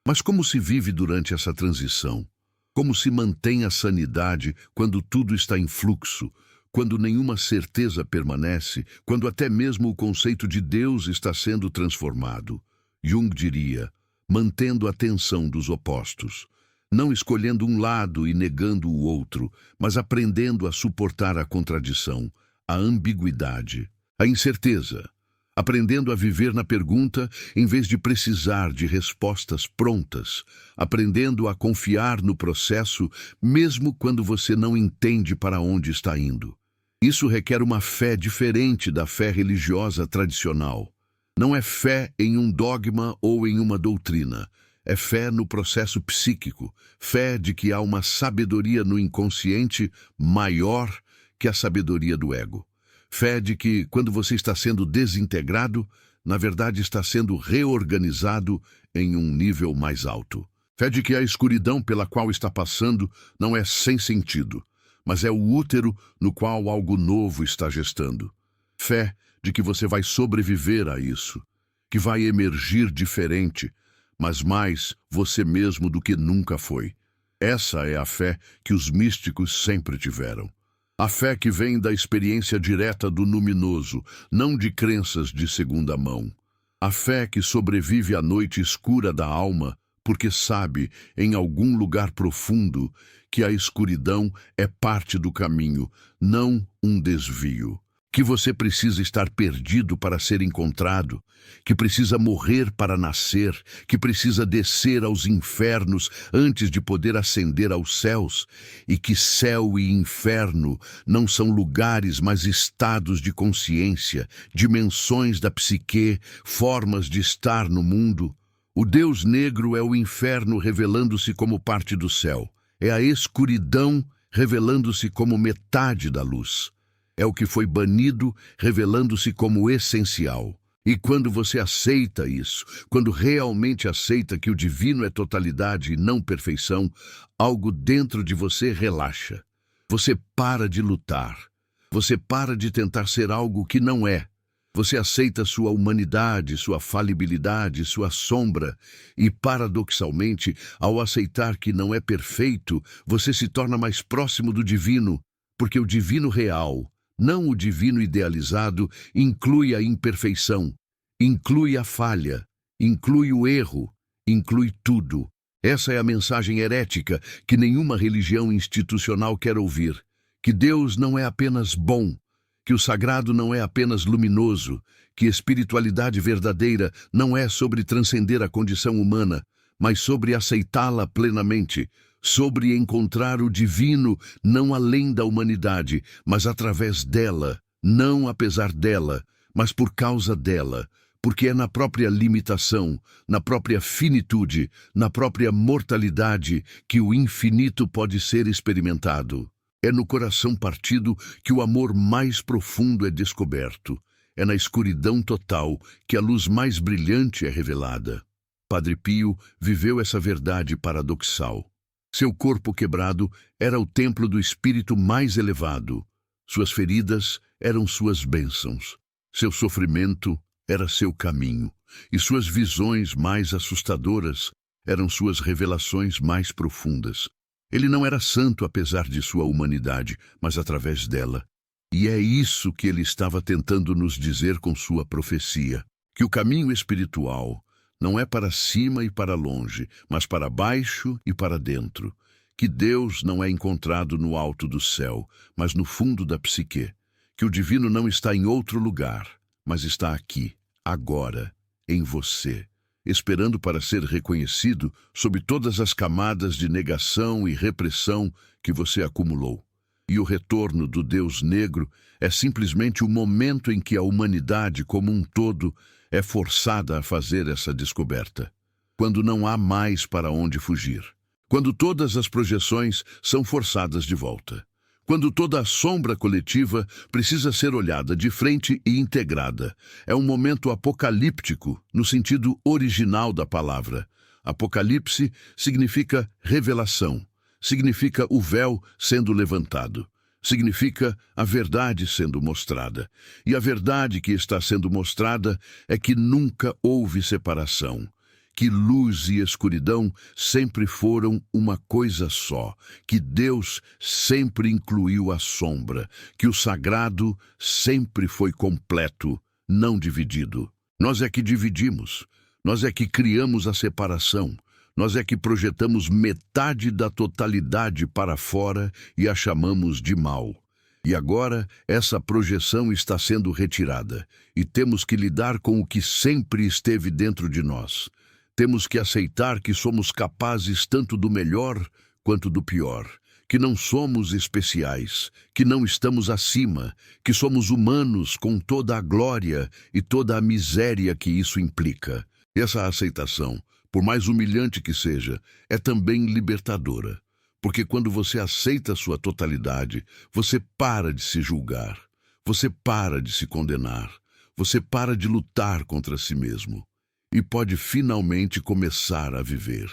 Mas como se vive durante essa transição? Como se mantém a sanidade quando tudo está em fluxo, quando nenhuma certeza permanece, quando até mesmo o conceito de Deus está sendo transformado? Jung diria, mantendo a tensão dos opostos, não escolhendo um lado e negando o outro, mas aprendendo a suportar a contradição, a ambiguidade, a incerteza, aprendendo a viver na pergunta em vez de precisar de respostas prontas, aprendendo a confiar no processo mesmo quando você não entende para onde está indo. Isso requer uma fé diferente da fé religiosa tradicional. Não é fé em um dogma ou em uma doutrina. É fé no processo psíquico, fé de que há uma sabedoria no inconsciente maior que a sabedoria do ego. Fé de que, quando você está sendo desintegrado, na verdade está sendo reorganizado em um nível mais alto. Fé de que a escuridão pela qual está passando não é sem sentido, mas é o útero no qual algo novo está gestando. Fé de que você vai sobreviver a isso, que vai emergir diferente, mas mais você mesmo do que nunca foi. Essa é a fé que os místicos sempre tiveram. A fé que vem da experiência direta do luminoso, não de crenças de segunda mão. A fé que sobrevive à noite escura da alma, porque sabe, em algum lugar profundo, que a escuridão é parte do caminho, não um desvio. Que você precisa estar perdido para ser encontrado, que precisa morrer para nascer, que precisa descer aos infernos antes de poder ascender aos céus, e que céu e inferno não são lugares, mas estados de consciência, dimensões da psique, formas de estar no mundo. O Deus negro é o inferno revelando-se como parte do céu, é a escuridão revelando-se como metade da luz. É o que foi banido, revelando-se como essencial. E quando você aceita isso, quando realmente aceita que o divino é totalidade e não perfeição, algo dentro de você relaxa. Você para de lutar. Você para de tentar ser algo que não é. Você aceita sua humanidade, sua falibilidade, sua sombra, e, paradoxalmente, ao aceitar que não é perfeito, você se torna mais próximo do divino, porque o divino real, não o divino idealizado, inclui a imperfeição, inclui a falha, inclui o erro, inclui tudo. Essa é a mensagem herética que nenhuma religião institucional quer ouvir, que Deus não é apenas bom, que o sagrado não é apenas luminoso, que espiritualidade verdadeira não é sobre transcender a condição humana, mas sobre aceitá-la plenamente, sobre encontrar o divino não além da humanidade, mas através dela, não apesar dela, mas por causa dela, porque é na própria limitação, na própria finitude, na própria mortalidade que o infinito pode ser experimentado. É no coração partido que o amor mais profundo é descoberto. É na escuridão total que a luz mais brilhante é revelada. Padre Pio viveu essa verdade paradoxal. Seu corpo quebrado era o templo do espírito mais elevado. Suas feridas eram suas bênçãos. Seu sofrimento era seu caminho. E suas visões mais assustadoras eram suas revelações mais profundas. Ele não era santo apesar de sua humanidade, mas através dela. E é isso que ele estava tentando nos dizer com sua profecia, que o caminho espiritual não é para cima e para longe, mas para baixo e para dentro, que Deus não é encontrado no alto do céu, mas no fundo da psique, que o divino não está em outro lugar, mas está aqui, agora, em você, esperando para ser reconhecido sob todas as camadas de negação e repressão que você acumulou. E o retorno do Deus negro é simplesmente o momento em que a humanidade como um todo é forçada a fazer essa descoberta. Quando não há mais para onde fugir. Quando todas as projeções são forçadas de volta. Quando toda a sombra coletiva precisa ser olhada de frente e integrada. É um momento apocalíptico, no sentido original da palavra. Apocalipse significa revelação, significa o véu sendo levantado, significa a verdade sendo mostrada. E a verdade que está sendo mostrada é que nunca houve separação, que luz e escuridão sempre foram uma coisa só, que Deus sempre incluiu a sombra, que o sagrado sempre foi completo, não dividido. Nós é que dividimos, nós é que criamos a separação, nós é que projetamos metade da totalidade para fora e a chamamos de mal. E agora essa projeção está sendo retirada, e temos que lidar com o que sempre esteve dentro de nós. Temos que aceitar que somos capazes tanto do melhor quanto do pior, que não somos especiais, que não estamos acima, que somos humanos com toda a glória e toda a miséria que isso implica. Essa aceitação, por mais humilhante que seja, é também libertadora, porque quando você aceita a sua totalidade, você para de se julgar, você para de se condenar, você para de lutar contra si mesmo. E pode finalmente começar a viver.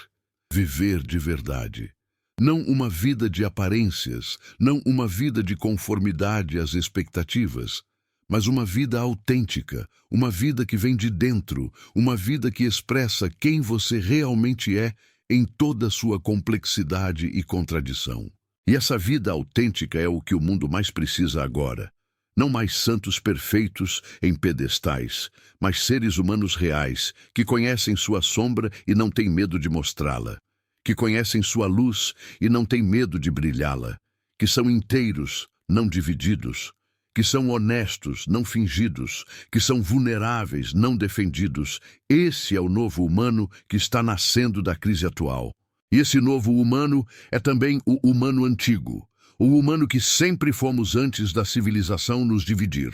Viver de verdade. Não uma vida de aparências, não uma vida de conformidade às expectativas, mas uma vida autêntica, uma vida que vem de dentro, uma vida que expressa quem você realmente é em toda a sua complexidade e contradição. E essa vida autêntica é o que o mundo mais precisa agora. Não mais santos perfeitos em pedestais, mas seres humanos reais, que conhecem sua sombra e não têm medo de mostrá-la, que conhecem sua luz e não têm medo de brilhá-la, que são inteiros, não divididos, que são honestos, não fingidos, que são vulneráveis, não defendidos. Esse é o novo humano que está nascendo da crise atual. E esse novo humano é também o humano antigo, o humano que sempre fomos antes da civilização nos dividir.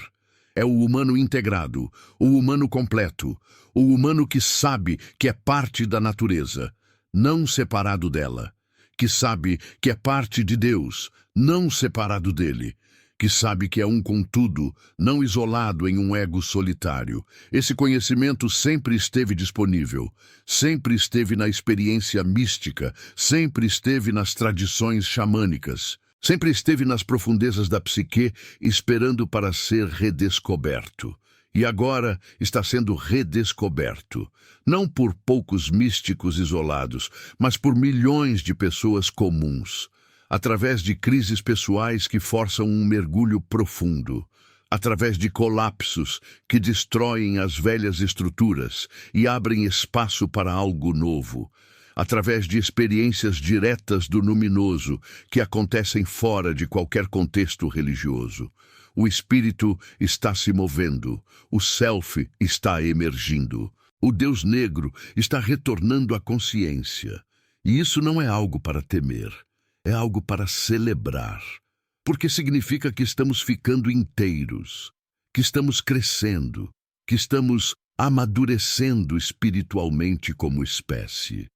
É o humano integrado, o humano completo, o humano que sabe que é parte da natureza, não separado dela, que sabe que é parte de Deus, não separado dele, que sabe que é um com tudo, não isolado em um ego solitário. Esse conhecimento sempre esteve disponível, sempre esteve na experiência mística, sempre esteve nas tradições xamânicas. Sempre esteve nas profundezas da psique, esperando para ser redescoberto. E agora está sendo redescoberto, não por poucos místicos isolados, mas por milhões de pessoas comuns, através de crises pessoais que forçam um mergulho profundo, através de colapsos que destroem as velhas estruturas e abrem espaço para algo novo, através de experiências diretas do luminoso que acontecem fora de qualquer contexto religioso. O espírito está se movendo, o self está emergindo, o Deus negro está retornando à consciência. E isso não é algo para temer, é algo para celebrar, porque significa que estamos ficando inteiros, que estamos crescendo, que estamos amadurecendo espiritualmente como espécie.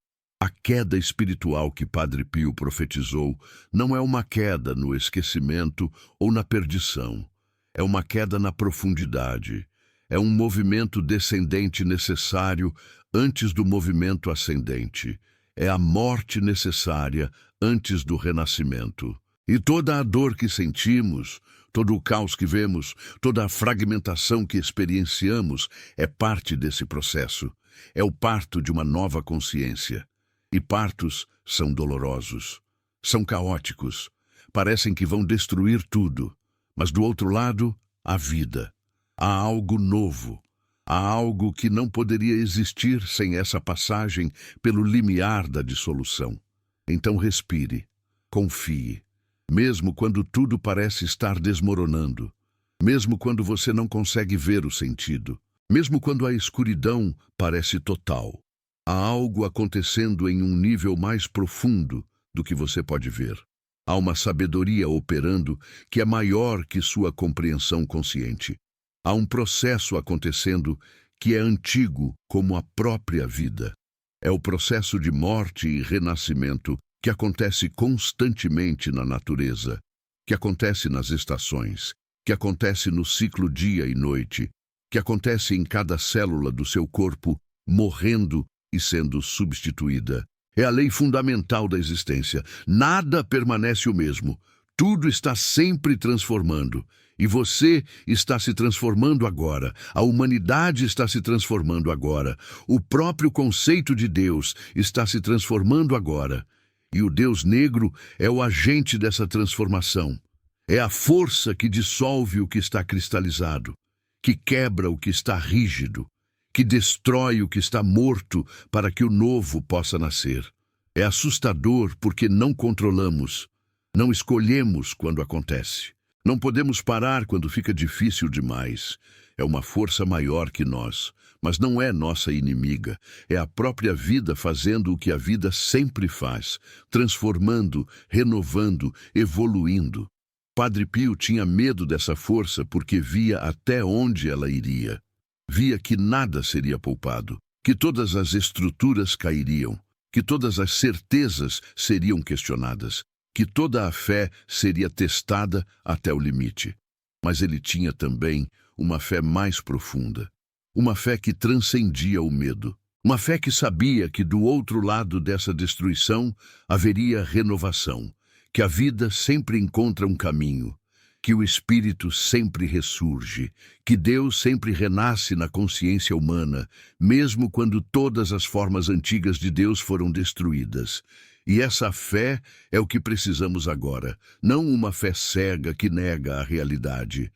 A queda espiritual que Padre Pio profetizou não é uma queda no esquecimento ou na perdição. É uma queda na profundidade. É um movimento descendente necessário antes do movimento ascendente. É a morte necessária antes do renascimento. E toda a dor que sentimos, todo o caos que vemos, toda a fragmentação que experienciamos é parte desse processo. É o parto de uma nova consciência. E partos são dolorosos, são caóticos, parecem que vão destruir tudo. Mas do outro lado, há vida. Há algo novo. Há algo que não poderia existir sem essa passagem pelo limiar da dissolução. Então respire, confie. Mesmo quando tudo parece estar desmoronando, mesmo quando você não consegue ver o sentido, mesmo quando a escuridão parece total, há algo acontecendo em um nível mais profundo do que você pode ver. Há uma sabedoria operando que é maior que sua compreensão consciente. Há um processo acontecendo que é antigo como a própria vida. É o processo de morte e renascimento que acontece constantemente na natureza, que acontece nas estações, que acontece no ciclo dia e noite, que acontece em cada célula do seu corpo, morrendo e sendo substituída. É a lei fundamental da existência. Nada permanece o mesmo. Tudo está sempre transformando. E você está se transformando agora. A humanidade está se transformando agora. O próprio conceito de Deus está se transformando agora. E o Deus negro é o agente dessa transformação. É a força que dissolve o que está cristalizado, que quebra o que está rígido, que destrói o que está morto para que o novo possa nascer. É assustador porque não controlamos, não escolhemos quando acontece. Não podemos parar quando fica difícil demais. É uma força maior que nós, mas não é nossa inimiga. É a própria vida fazendo o que a vida sempre faz, transformando, renovando, evoluindo. Padre Pio tinha medo dessa força porque via até onde ela iria. Via que nada seria poupado, que todas as estruturas cairiam, que todas as certezas seriam questionadas, que toda a fé seria testada até o limite. Mas ele tinha também uma fé mais profunda, uma fé que transcendia o medo, uma fé que sabia que do outro lado dessa destruição haveria renovação, que a vida sempre encontra um caminho, que o espírito sempre ressurge, que Deus sempre renasce na consciência humana, mesmo quando todas as formas antigas de Deus foram destruídas. E essa fé é o que precisamos agora, não uma fé cega que nega a realidade,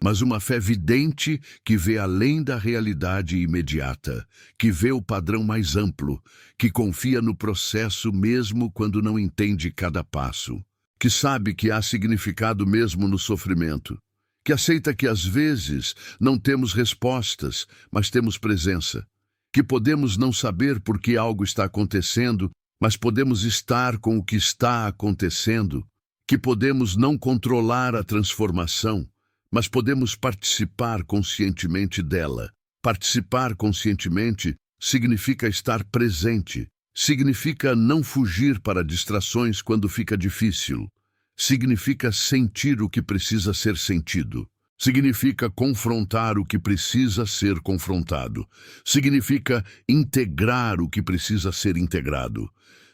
mas uma fé vidente que vê além da realidade imediata, que vê o padrão mais amplo, que confia no processo mesmo quando não entende cada passo, que sabe que há significado mesmo no sofrimento, que aceita que às vezes não temos respostas, mas temos presença, que podemos não saber por que algo está acontecendo, mas podemos estar com o que está acontecendo, que podemos não controlar a transformação, mas podemos participar conscientemente dela. Participar conscientemente significa estar presente, significa não fugir para distrações quando fica difícil, significa sentir o que precisa ser sentido, significa confrontar o que precisa ser confrontado, significa integrar o que precisa ser integrado,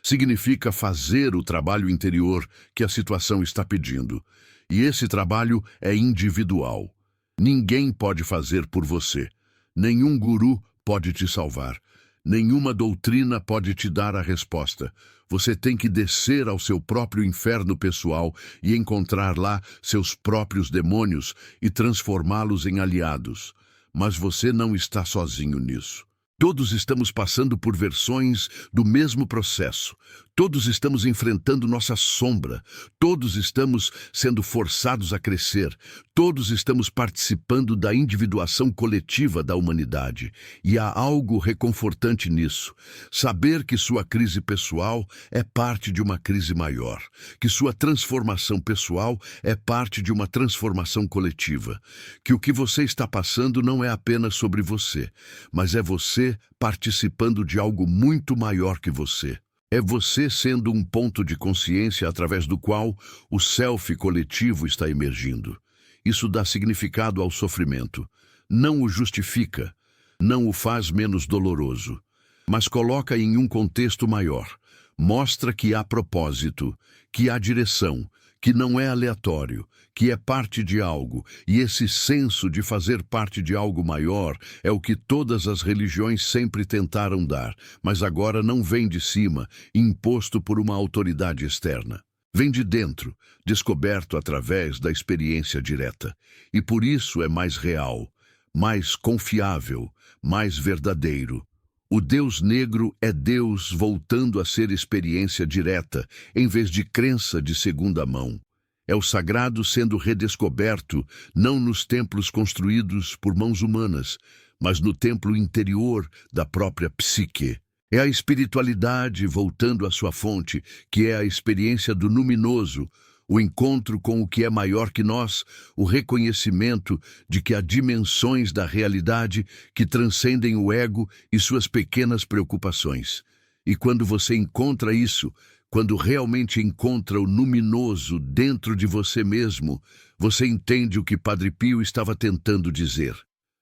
Significa fazer o trabalho interior que a situação está pedindo. E esse trabalho é individual. Ninguém pode fazer por você. Nenhum guru pode te salvar. Nenhuma doutrina pode te dar a resposta. Você tem que descer ao seu próprio inferno pessoal e encontrar lá seus próprios demônios e transformá-los em aliados. Mas você não está sozinho nisso. Todos estamos passando por versões do mesmo processo. Todos estamos enfrentando nossa sombra. Todos estamos sendo forçados a crescer. Todos estamos participando da individuação coletiva da humanidade. E há algo reconfortante nisso. Saber que sua crise pessoal é parte de uma crise maior. Que sua transformação pessoal é parte de uma transformação coletiva. Que o que você está passando não é apenas sobre você, mas é você participando de algo muito maior que você. É você sendo um ponto de consciência através do qual o self coletivo está emergindo. Isso dá significado ao sofrimento. Não o justifica, não o faz menos doloroso, mas coloca em um contexto maior. Mostra que há propósito, que há direção, que não é aleatório, que é parte de algo, e esse senso de fazer parte de algo maior é o que todas as religiões sempre tentaram dar, mas agora não vem de cima, imposto por uma autoridade externa. Vem de dentro, descoberto através da experiência direta, e por isso é mais real, mais confiável, mais verdadeiro. O Deus negro é Deus voltando a ser experiência direta, em vez de crença de segunda mão. É o sagrado sendo redescoberto, não nos templos construídos por mãos humanas, mas no templo interior da própria psique. É a espiritualidade voltando à sua fonte, que é a experiência do luminoso, o encontro com o que é maior que nós, o reconhecimento de que há dimensões da realidade que transcendem o ego e suas pequenas preocupações. E quando você encontra isso, quando realmente encontra o luminoso dentro de você mesmo, você entende o que Padre Pio estava tentando dizer.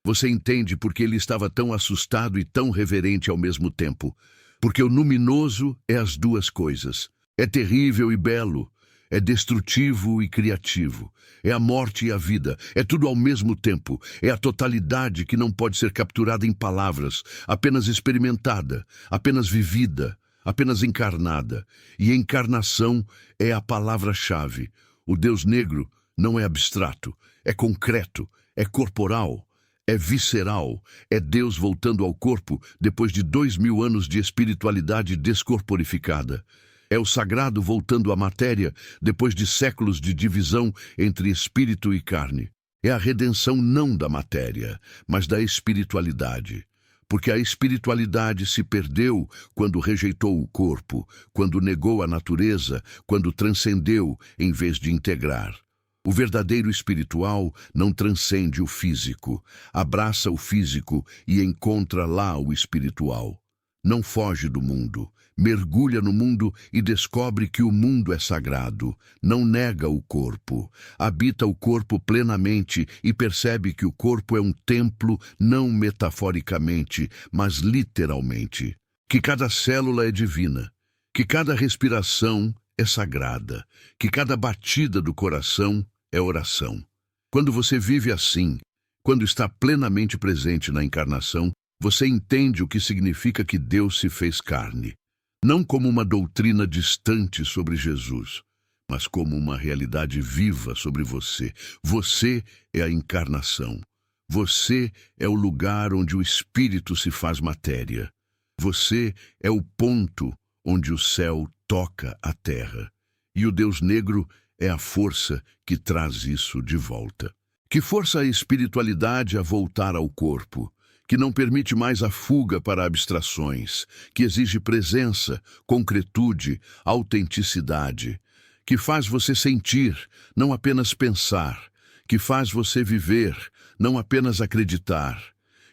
Você entende porque ele estava tão assustado e tão reverente ao mesmo tempo. Porque o luminoso é as duas coisas. É terrível e belo. É destrutivo e criativo. É a morte e a vida. É tudo ao mesmo tempo. É a totalidade que não pode ser capturada em palavras, apenas experimentada, apenas vivida, apenas encarnada. E encarnação é a palavra-chave. O Deus negro não é abstrato, é concreto, é corporal, é visceral, é Deus voltando ao corpo depois de 2000 anos de espiritualidade descorporificada. É o sagrado voltando à matéria depois de séculos de divisão entre espírito e carne. É a redenção não da matéria, mas da espiritualidade. Porque a espiritualidade se perdeu quando rejeitou o corpo, quando negou a natureza, quando transcendeu em vez de integrar. O verdadeiro espiritual não transcende o físico, abraça o físico e encontra lá o espiritual. Não foge do mundo, mergulha no mundo e descobre que o mundo é sagrado. Não nega o corpo, habita o corpo plenamente e percebe que o corpo é um templo não metaforicamente, mas literalmente. Que cada célula é divina, que cada respiração é sagrada, que cada batida do coração é oração. Quando você vive assim, quando está plenamente presente na encarnação, você entende o que significa que Deus se fez carne. Não como uma doutrina distante sobre Jesus, mas como uma realidade viva sobre você. Você é a encarnação. Você é o lugar onde o Espírito se faz matéria. Você é o ponto onde o céu toca a terra. E o Deus negro é a força que traz isso de volta. Que força a espiritualidade a voltar ao corpo, que não permite mais a fuga para abstrações, que exige presença, concretude, autenticidade, que faz você sentir, não apenas pensar, que faz você viver, não apenas acreditar,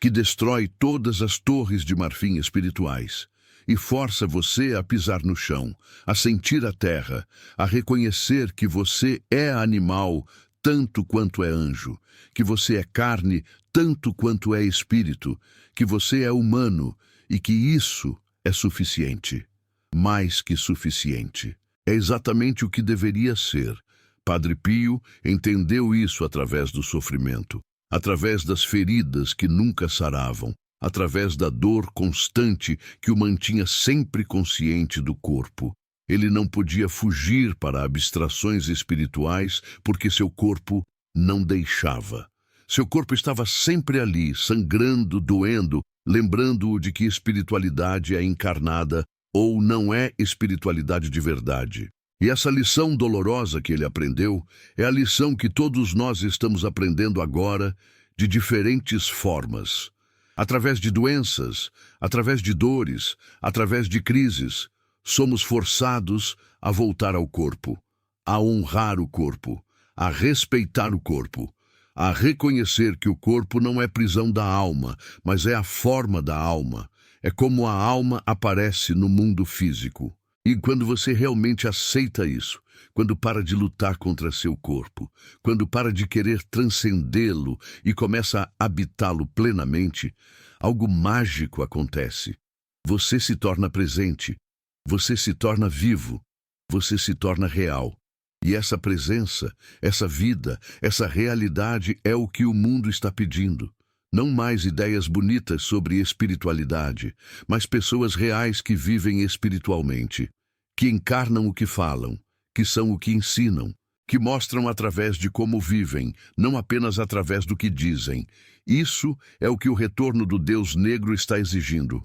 que destrói todas as torres de marfim espirituais e força você a pisar no chão, a sentir a terra, a reconhecer que você é animal tanto quanto é anjo, que você é carne tanto quanto é espírito, que você é humano e que isso é suficiente. mais que suficiente. É exatamente o que deveria ser. Padre Pio entendeu isso através do sofrimento, através das feridas que nunca saravam, através da dor constante que o mantinha sempre consciente do corpo. Ele não podia fugir para abstrações espirituais porque seu corpo não deixava. Seu corpo estava sempre ali, sangrando, doendo, lembrando-o de que espiritualidade é encarnada ou não é espiritualidade de verdade. E essa lição dolorosa que ele aprendeu é a lição que todos nós estamos aprendendo agora de diferentes formas. Através de doenças, através de dores, através de crises, somos forçados a voltar ao corpo, a honrar o corpo, a respeitar o corpo, a reconhecer que o corpo não é prisão da alma, mas é a forma da alma. É como a alma aparece no mundo físico. E quando você realmente aceita isso, quando para de lutar contra seu corpo, quando para de querer transcendê-lo e começa a habitá-lo plenamente, algo mágico acontece. Você se torna presente, você se torna vivo, você se torna real. E essa presença, essa vida, essa realidade é o que o mundo está pedindo. Não mais ideias bonitas sobre espiritualidade, mas pessoas reais que vivem espiritualmente, que encarnam o que falam, que são o que ensinam, que mostram através de como vivem, não apenas através do que dizem. Isso é o que o retorno do Deus negro está exigindo.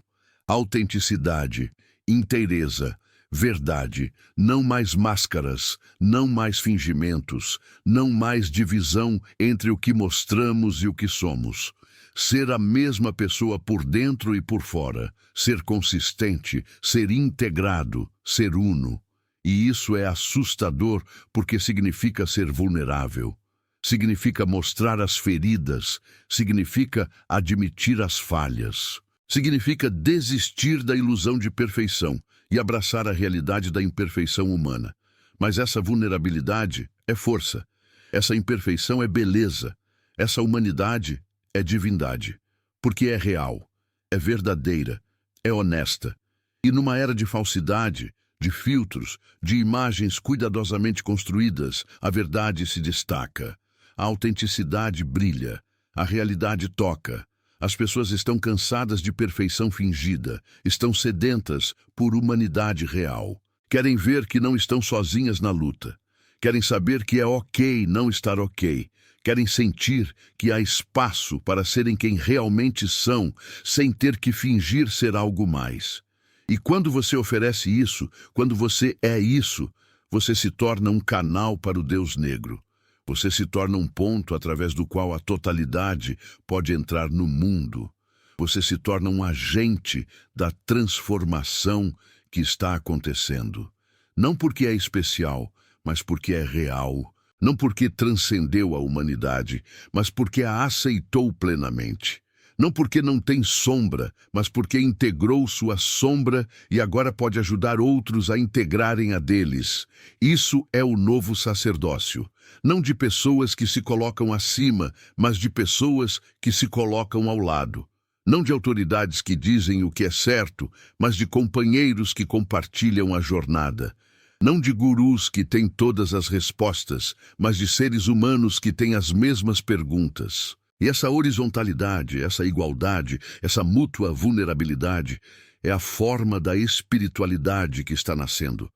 Autenticidade, inteireza, verdade, não mais máscaras, não mais fingimentos, não mais divisão entre o que mostramos e o que somos. Ser a mesma pessoa por dentro e por fora, ser consistente, ser integrado, ser uno. E isso é assustador porque significa ser vulnerável. Significa mostrar as feridas, significa admitir as falhas. Significa desistir da ilusão de perfeição e abraçar a realidade da imperfeição humana. Mas essa vulnerabilidade é força, essa imperfeição é beleza, essa humanidade é divindade, porque é real, é verdadeira, é honesta. E numa era de falsidade, de filtros, de imagens cuidadosamente construídas, a verdade se destaca, a autenticidade brilha, a realidade toca. As pessoas estão cansadas de perfeição fingida, estão sedentas por humanidade real. Querem ver que não estão sozinhas na luta. Querem saber que é ok não estar ok. Querem sentir que há espaço para serem quem realmente são, sem ter que fingir ser algo mais. E quando você oferece isso, quando você é isso, você se torna um canal para o Deus negro. Você se torna um ponto através do qual a totalidade pode entrar no mundo. Você se torna um agente da transformação que está acontecendo. Não porque é especial, mas porque é real. Não porque transcendeu a humanidade, mas porque a aceitou plenamente. Não porque não tem sombra, mas porque integrou sua sombra e agora pode ajudar outros a integrarem a deles. Isso é o novo sacerdócio. Não de pessoas que se colocam acima, mas de pessoas que se colocam ao lado. Não de autoridades que dizem o que é certo, mas de companheiros que compartilham a jornada. Não de gurus que têm todas as respostas, mas de seres humanos que têm as mesmas perguntas. E essa horizontalidade, essa igualdade, essa mútua vulnerabilidade é a forma da espiritualidade que está nascendo.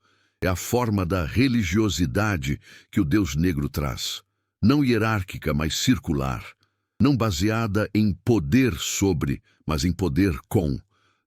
É a forma da religiosidade que o Deus negro traz. Não hierárquica, mas circular. Não baseada em poder sobre, mas em poder com.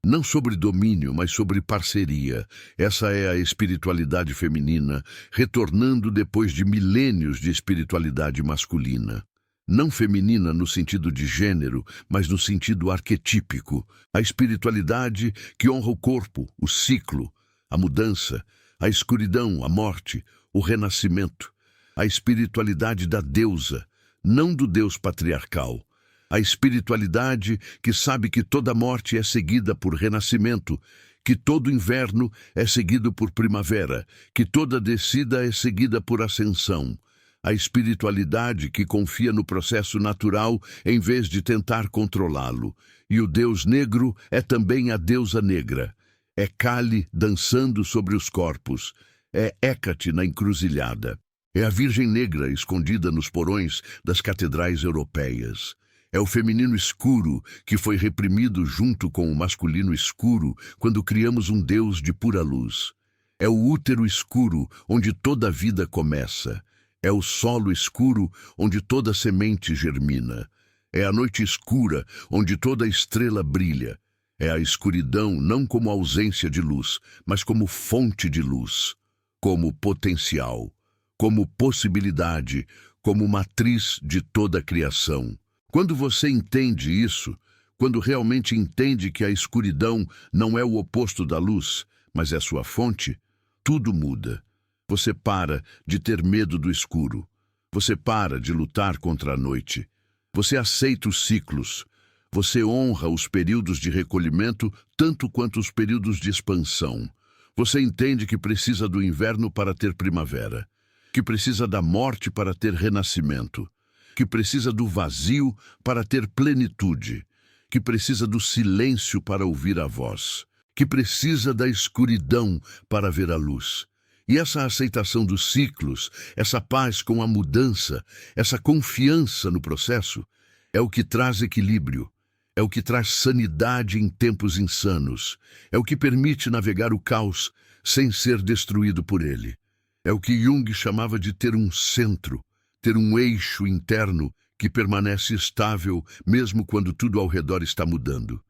Não sobre domínio, mas sobre parceria. Essa é a espiritualidade feminina, retornando depois de milênios de espiritualidade masculina. Não feminina no sentido de gênero, mas no sentido arquetípico. A espiritualidade que honra o corpo, o ciclo, a mudança, a escuridão, a morte, o renascimento. A espiritualidade da deusa, não do Deus patriarcal. A espiritualidade que sabe que toda morte é seguida por renascimento, que todo inverno é seguido por primavera, que toda descida é seguida por ascensão. A espiritualidade que confia no processo natural em vez de tentar controlá-lo. E o Deus negro é também a deusa negra. É Kali dançando sobre os corpos. É Hécate na encruzilhada. É a Virgem Negra escondida nos porões das catedrais europeias. É o feminino escuro que foi reprimido junto com o masculino escuro quando criamos um Deus de pura luz. É o útero escuro onde toda a vida começa. É o solo escuro onde toda semente germina. É a noite escura onde toda estrela brilha. É a escuridão não como ausência de luz, mas como fonte de luz, como potencial, como possibilidade, como matriz de toda a criação. Quando você entende isso, quando realmente entende que a escuridão não é o oposto da luz, mas é sua fonte, tudo muda. Você para de ter medo do escuro. Você para de lutar contra a noite. Você aceita os ciclos. Você honra os períodos de recolhimento tanto quanto os períodos de expansão. Você entende que precisa do inverno para ter primavera, que precisa da morte para ter renascimento, que precisa do vazio para ter plenitude, que precisa do silêncio para ouvir a voz, que precisa da escuridão para ver a luz. E essa aceitação dos ciclos, essa paz com a mudança, essa confiança no processo, é o que traz equilíbrio, é o que traz sanidade em tempos insanos, é o que permite navegar o caos sem ser destruído por ele. É o que Jung chamava de ter um centro, ter um eixo interno que permanece estável mesmo quando tudo ao redor está mudando.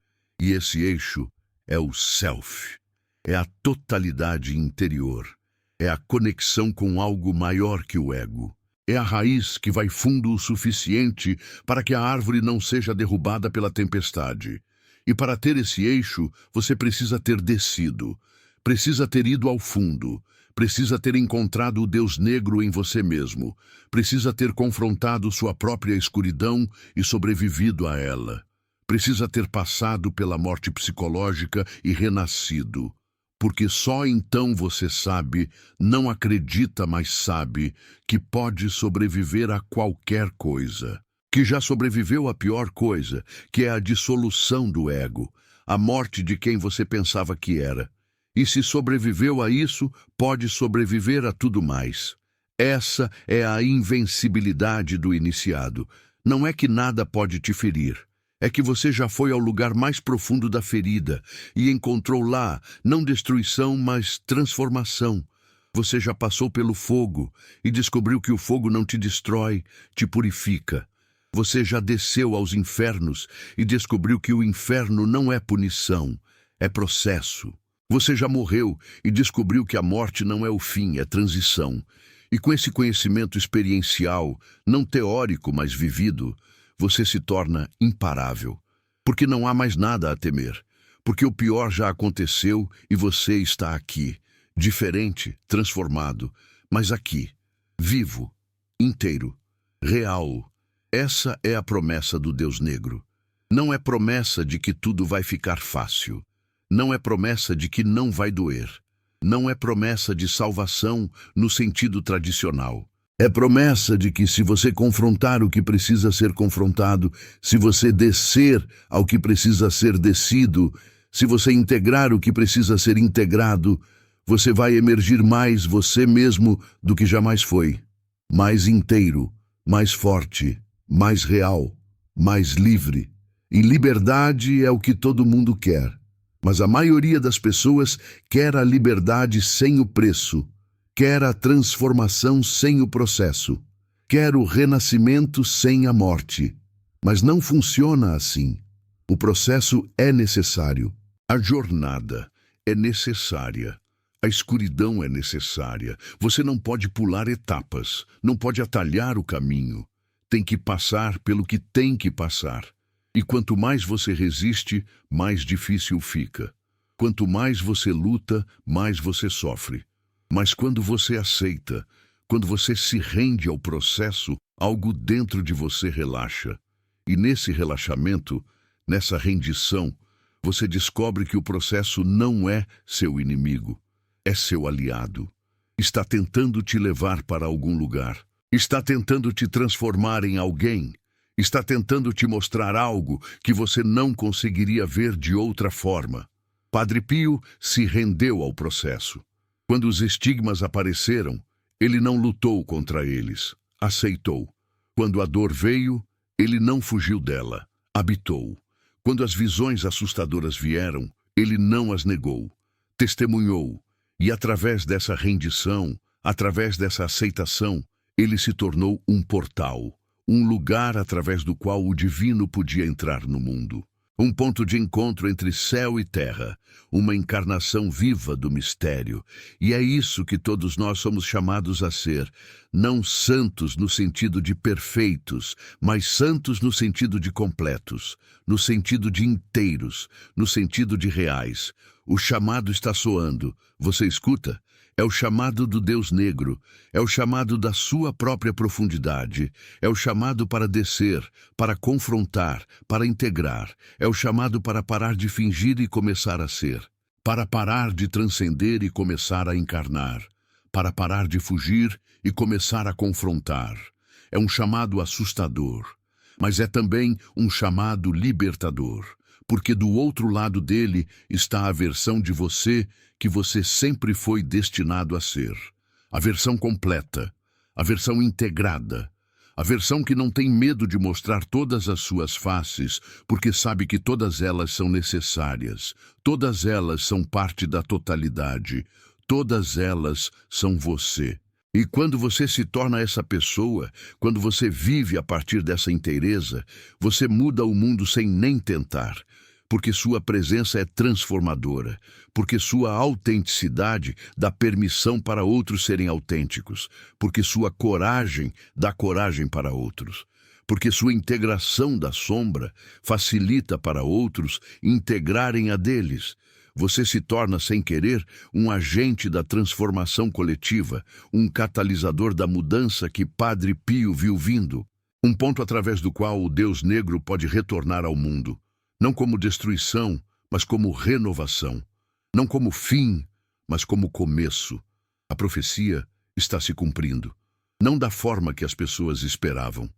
E esse eixo é o self, é a totalidade interior, é a conexão com algo maior que o ego. É a raiz que vai fundo o suficiente para que a árvore não seja derrubada pela tempestade. E para ter esse eixo, você precisa ter descido, precisa ter ido ao fundo, precisa ter encontrado o Deus negro em você mesmo, precisa ter confrontado sua própria escuridão e sobrevivido a ela. Precisa ter passado pela morte psicológica e renascido. Porque só então você sabe, não acredita, mas sabe, que pode sobreviver a qualquer coisa. Que já sobreviveu à pior coisa, que é a dissolução do ego, a morte de quem você pensava que era. E se sobreviveu a isso, pode sobreviver a tudo mais. Essa é a invencibilidade do iniciado. Não é que nada pode te ferir. É que você já foi ao lugar mais profundo da ferida e encontrou lá, não destruição, mas transformação. Você já passou pelo fogo e descobriu que o fogo não te destrói, te purifica. Você já desceu aos infernos e descobriu que o inferno não é punição, é processo. Você já morreu e descobriu que a morte não é o fim, é transição. E com esse conhecimento experiencial, não teórico, mas vivido, você se torna imparável, porque não há mais nada a temer, porque o pior já aconteceu e você está aqui, diferente, transformado, mas aqui, vivo, inteiro, real. Essa é a promessa do Deus negro. Não é promessa de que tudo vai ficar fácil. Não é promessa de que não vai doer. Não é promessa de salvação no sentido tradicional. É promessa de que se você confrontar o que precisa ser confrontado, se você descer ao que precisa ser descido, se você integrar o que precisa ser integrado, você vai emergir mais você mesmo do que jamais foi. Mais inteiro, mais forte, mais real, mais livre. E liberdade é o que todo mundo quer. Mas a maioria das pessoas quer a liberdade sem o preço. Quer a transformação sem o processo. Quer o renascimento sem a morte. Mas não funciona assim. O processo é necessário. A jornada é necessária. A escuridão é necessária. Você não pode pular etapas. Não pode atalhar o caminho. Tem que passar pelo que tem que passar. E quanto mais você resiste, mais difícil fica. Quanto mais você luta, mais você sofre. Mas quando você aceita, quando você se rende ao processo, algo dentro de você relaxa. E nesse relaxamento, nessa rendição, você descobre que o processo não é seu inimigo, é seu aliado. Está tentando te levar para algum lugar. Está tentando te transformar em alguém. Está tentando te mostrar algo que você não conseguiria ver de outra forma. Padre Pio se rendeu ao processo. Quando os estigmas apareceram, ele não lutou contra eles, aceitou. Quando a dor veio, ele não fugiu dela, habitou. Quando as visões assustadoras vieram, ele não as negou, testemunhou. E através dessa rendição, através dessa aceitação, ele se tornou um portal, um lugar através do qual o divino podia entrar no mundo. Um ponto de encontro entre céu e terra, uma encarnação viva do mistério. E é isso que todos nós somos chamados a ser, não santos no sentido de perfeitos, mas santos no sentido de completos, no sentido de inteiros, no sentido de reais. O chamado está soando, você escuta? É o chamado do Deus negro, é o chamado da sua própria profundidade, é o chamado para descer, para confrontar, para integrar, é o chamado para parar de fingir e começar a ser, para parar de transcender e começar a encarnar, para parar de fugir e começar a confrontar. É um chamado assustador, mas é também um chamado libertador, porque do outro lado dele está a versão de você que você sempre foi destinado a ser. A versão completa, a versão integrada, a versão que não tem medo de mostrar todas as suas faces, porque sabe que todas elas são necessárias, todas elas são parte da totalidade, todas elas são você. E quando você se torna essa pessoa, quando você vive a partir dessa inteireza, você muda o mundo sem nem tentar, porque sua presença é transformadora, porque sua autenticidade dá permissão para outros serem autênticos, porque sua coragem dá coragem para outros, porque sua integração da sombra facilita para outros integrarem a deles. Você se torna, sem querer, um agente da transformação coletiva, um catalisador da mudança que Padre Pio viu vindo, um ponto através do qual o Deus negro pode retornar ao mundo, não como destruição, mas como renovação, não como fim, mas como começo. A profecia está se cumprindo, não da forma que as pessoas esperavam,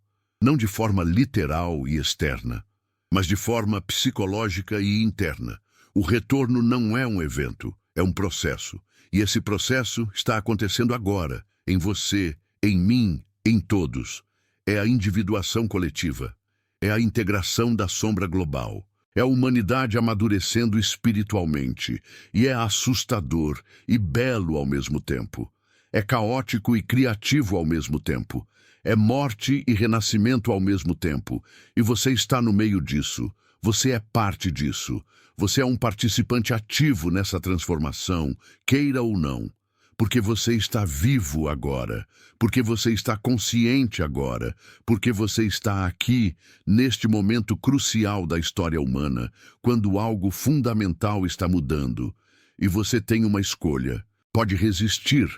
não de forma literal e externa, mas de forma psicológica e interna. O retorno não é um evento, é um processo. E esse processo está acontecendo agora, em você, em mim, em todos. É a individuação coletiva. É a integração da sombra global. É a humanidade amadurecendo espiritualmente. E é assustador e belo ao mesmo tempo. É caótico e criativo ao mesmo tempo. É morte e renascimento ao mesmo tempo. E você está no meio disso. Você é parte disso. Você é um participante ativo nessa transformação, queira ou não, porque você está vivo agora, porque você está consciente agora, porque você está aqui, neste momento crucial da história humana, quando algo fundamental está mudando. E você tem uma escolha. Pode resistir,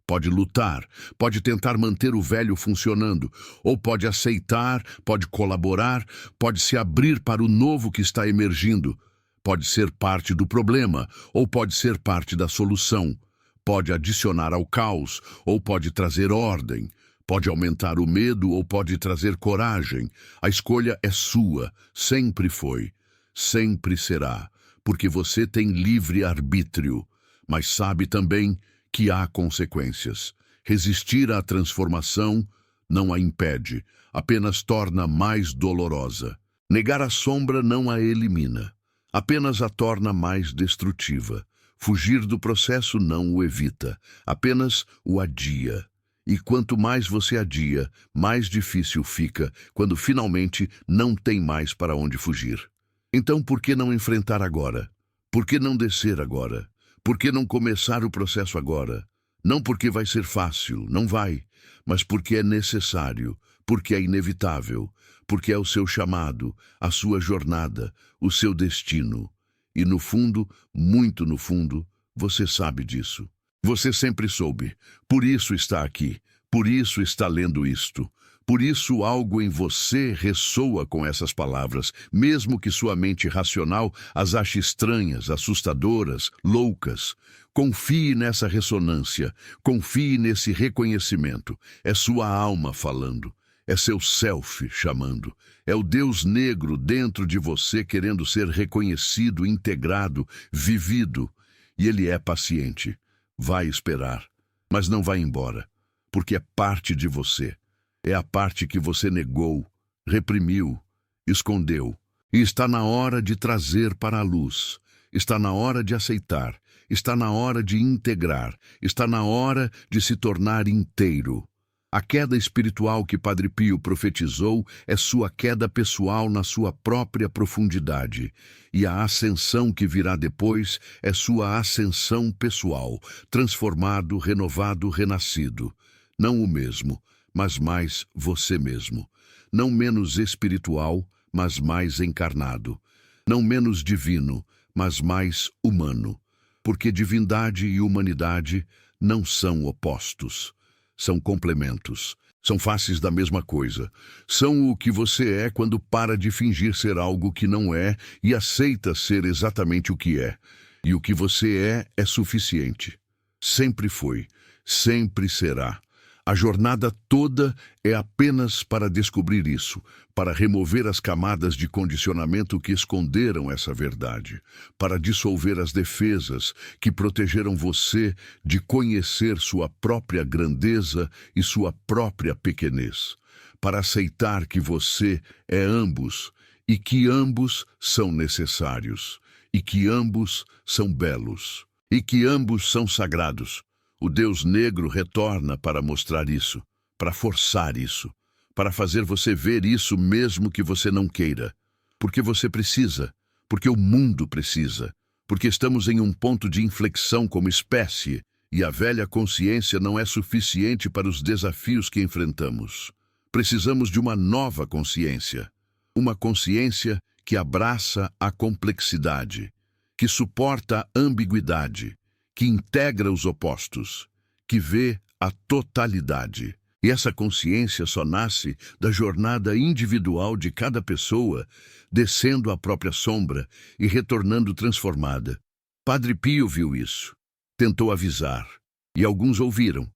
pode lutar, pode tentar manter o velho funcionando, ou pode aceitar, pode colaborar, pode se abrir para o novo que está emergindo. Pode ser parte do problema, ou pode ser parte da solução. Pode adicionar ao caos, ou pode trazer ordem. Pode aumentar o medo, ou pode trazer coragem. A escolha é sua, sempre foi, sempre será, porque você tem livre arbítrio, mas sabe também que há consequências. Resistir à transformação não a impede, apenas torna mais dolorosa. Negar a sombra não a elimina, apenas a torna mais destrutiva. Fugir do processo não o evita, apenas o adia. E quanto mais você adia, mais difícil fica quando finalmente não tem mais para onde fugir. Então por que não enfrentar agora? Por que não descer agora? Por que não começar o processo agora? Não porque vai ser fácil, não vai, mas porque é necessário, porque é inevitável, porque é o seu chamado, a sua jornada, o seu destino. E no fundo, muito no fundo, você sabe disso. Você sempre soube. Por isso está aqui. Por isso está lendo isto. Por isso algo em você ressoa com essas palavras, mesmo que sua mente racional as ache estranhas, assustadoras, loucas. Confie nessa ressonância. Confie nesse reconhecimento. É sua alma falando. É seu self chamando. É o Deus negro dentro de você querendo ser reconhecido, integrado, vivido. E ele é paciente. Vai esperar, mas não vai embora, porque é parte de você. É a parte que você negou, reprimiu, escondeu. E está na hora de trazer para a luz. Está na hora de aceitar. Está na hora de integrar. Está na hora de se tornar inteiro. A queda espiritual que Padre Pio profetizou é sua queda pessoal na sua própria profundidade. E a ascensão que virá depois é sua ascensão pessoal, transformado, renovado, renascido. Não o mesmo, mas mais você mesmo. Não menos espiritual, mas mais encarnado. Não menos divino, mas mais humano. Porque divindade e humanidade não são opostos. São complementos. São faces da mesma coisa. São o que você é quando para de fingir ser algo que não é e aceita ser exatamente o que é. E o que você é suficiente. Sempre foi. Sempre será. A jornada toda é apenas para descobrir isso, para remover as camadas de condicionamento que esconderam essa verdade, para dissolver as defesas que protegeram você de conhecer sua própria grandeza e sua própria pequenez, para aceitar que você é ambos e que ambos são necessários, e que ambos são belos, e que ambos são sagrados. O Deus negro retorna para mostrar isso, para forçar isso, para fazer você ver isso mesmo que você não queira. Porque você precisa, porque o mundo precisa, porque estamos em um ponto de inflexão como espécie e a velha consciência não é suficiente para os desafios que enfrentamos. Precisamos de uma nova consciência, uma consciência que abraça a complexidade, que suporta a ambiguidade, que integra os opostos, que vê a totalidade. E essa consciência só nasce da jornada individual de cada pessoa, descendo a própria sombra e retornando transformada. Padre Pio viu isso, tentou avisar, e alguns ouviram.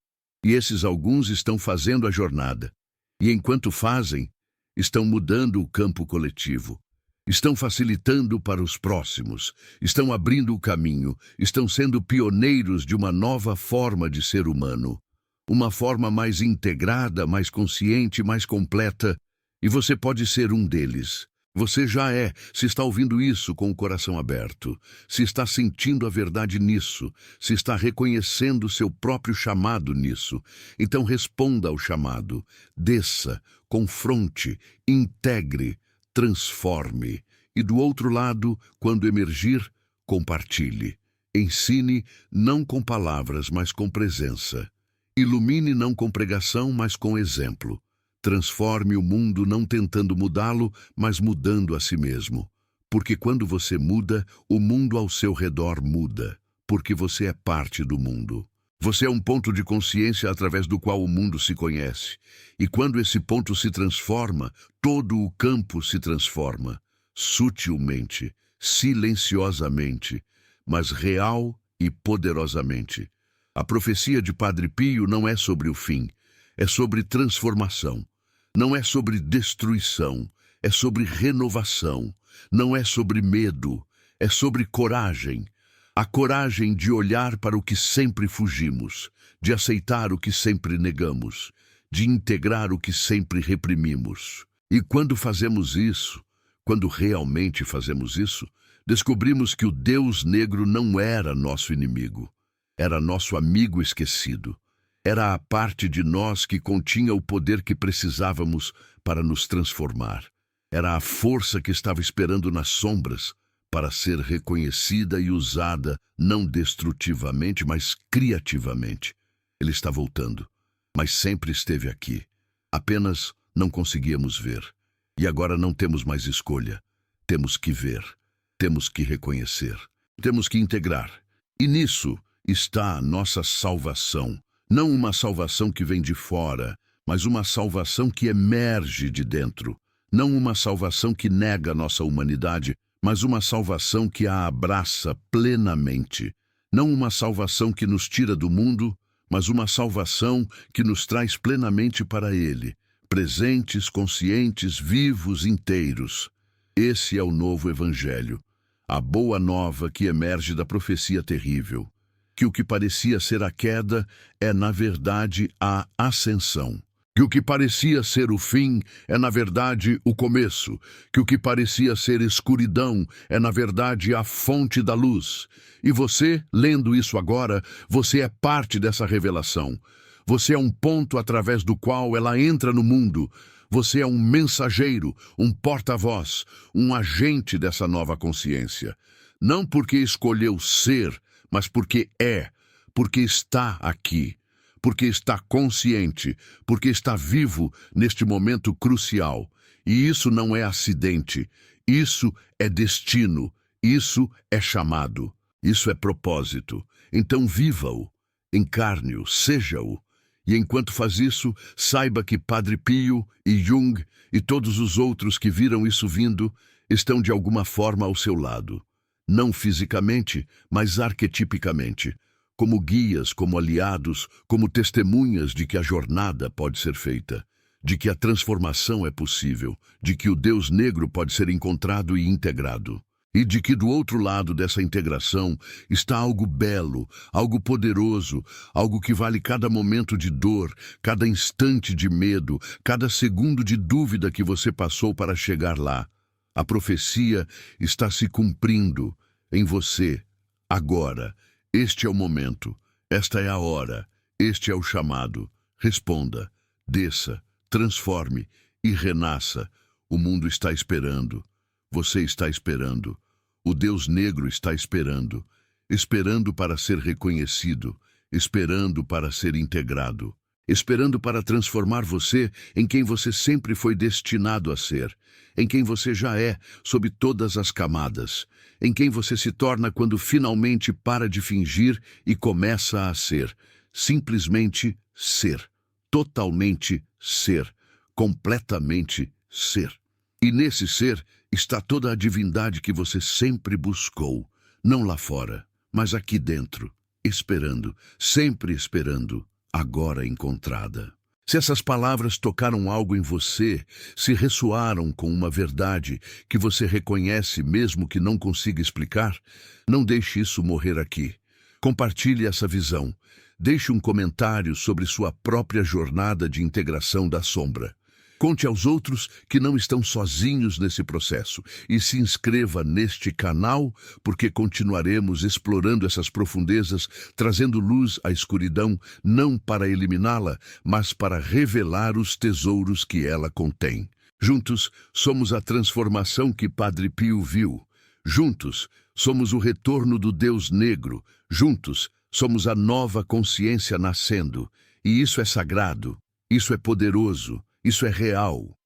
E esses alguns estão fazendo a jornada. E enquanto fazem, estão mudando o campo coletivo. Estão facilitando para os próximos, estão abrindo o caminho, estão sendo pioneiros de uma nova forma de ser humano. Uma forma mais integrada, mais consciente, mais completa. E você pode ser um deles. Você já é, se está ouvindo isso com o coração aberto, se está sentindo a verdade nisso, se está reconhecendo seu próprio chamado nisso. Então responda ao chamado, desça, confronte, integre, transforme. E do outro lado, quando emergir, compartilhe. Ensine não com palavras, mas com presença. Ilumine não com pregação, mas com exemplo. Transforme o mundo não tentando mudá-lo, mas mudando a si mesmo. Porque quando você muda, o mundo ao seu redor muda. Porque você é parte do mundo. Você é um ponto de consciência através do qual o mundo se conhece. E quando esse ponto se transforma, todo o campo se transforma. Sutilmente, silenciosamente, mas real e poderosamente. A profecia de Padre Pio não é sobre o fim, é sobre transformação. Não é sobre destruição, é sobre renovação. Não é sobre medo, é sobre coragem. A coragem de olhar para o que sempre fugimos, de aceitar o que sempre negamos, de integrar o que sempre reprimimos. E quando fazemos isso, quando realmente fazemos isso, descobrimos que o Deus negro não era nosso inimigo, era nosso amigo esquecido. Era a parte de nós que continha o poder que precisávamos para nos transformar. Era a força que estava esperando nas sombras, para ser reconhecida e usada não destrutivamente, mas criativamente. Ele está voltando, mas sempre esteve aqui. Apenas não conseguíamos ver. E agora não temos mais escolha. Temos que ver, temos que reconhecer, temos que integrar. E nisso está a nossa salvação. Não uma salvação que vem de fora, mas uma salvação que emerge de dentro. Não uma salvação que nega nossa humanidade, mas uma salvação que a abraça plenamente. Não uma salvação que nos tira do mundo, mas uma salvação que nos traz plenamente para Ele, presentes, conscientes, vivos, inteiros. Esse é o novo Evangelho, a boa nova que emerge da profecia terrível, que o que parecia ser a queda é, na verdade, a ascensão. Que o que parecia ser o fim é, na verdade, o começo. Que o que parecia ser escuridão é, na verdade, a fonte da luz. E você, lendo isso agora, você é parte dessa revelação. Você é um ponto através do qual ela entra no mundo. Você é um mensageiro, um porta-voz, um agente dessa nova consciência. Não porque escolheu ser, mas porque é, porque está aqui. Porque está consciente, porque está vivo neste momento crucial. E isso não é acidente, isso é destino, isso é chamado, isso é propósito. Então viva-o, encarne-o, seja-o. E enquanto faz isso, saiba que Padre Pio e Jung e todos os outros que viram isso vindo estão de alguma forma ao seu lado. Não fisicamente, mas arquetipicamente. Como guias, como aliados, como testemunhas de que a jornada pode ser feita, de que a transformação é possível, de que o Deus negro pode ser encontrado e integrado, e de que do outro lado dessa integração está algo belo, algo poderoso, algo que vale cada momento de dor, cada instante de medo, cada segundo de dúvida que você passou para chegar lá. A profecia está se cumprindo em você, agora. Este é o momento, esta é a hora, este é o chamado. Responda, desça, transforme e renasça. O mundo está esperando, você está esperando, o Deus negro está esperando, esperando para ser reconhecido, esperando para ser integrado, esperando para transformar você em quem você sempre foi destinado a ser, em quem você já é, sob todas as camadas, em quem você se torna quando finalmente para de fingir e começa a ser, simplesmente ser, totalmente ser, completamente ser. E nesse ser está toda a divindade que você sempre buscou, não lá fora, mas aqui dentro, esperando, sempre esperando, agora encontrada. Se essas palavras tocaram algo em você, se ressoaram com uma verdade que você reconhece mesmo que não consiga explicar, não deixe isso morrer aqui. Compartilhe essa visão. Deixe um comentário sobre sua própria jornada de integração da sombra. Conte aos outros que não estão sozinhos nesse processo e se inscreva neste canal porque continuaremos explorando essas profundezas, trazendo luz à escuridão, não para eliminá-la, mas para revelar os tesouros que ela contém. Juntos, somos a transformação que Padre Pio viu. Juntos, somos o retorno do Deus negro. Juntos, somos a nova consciência nascendo. E isso é sagrado, isso é poderoso. Isso é real.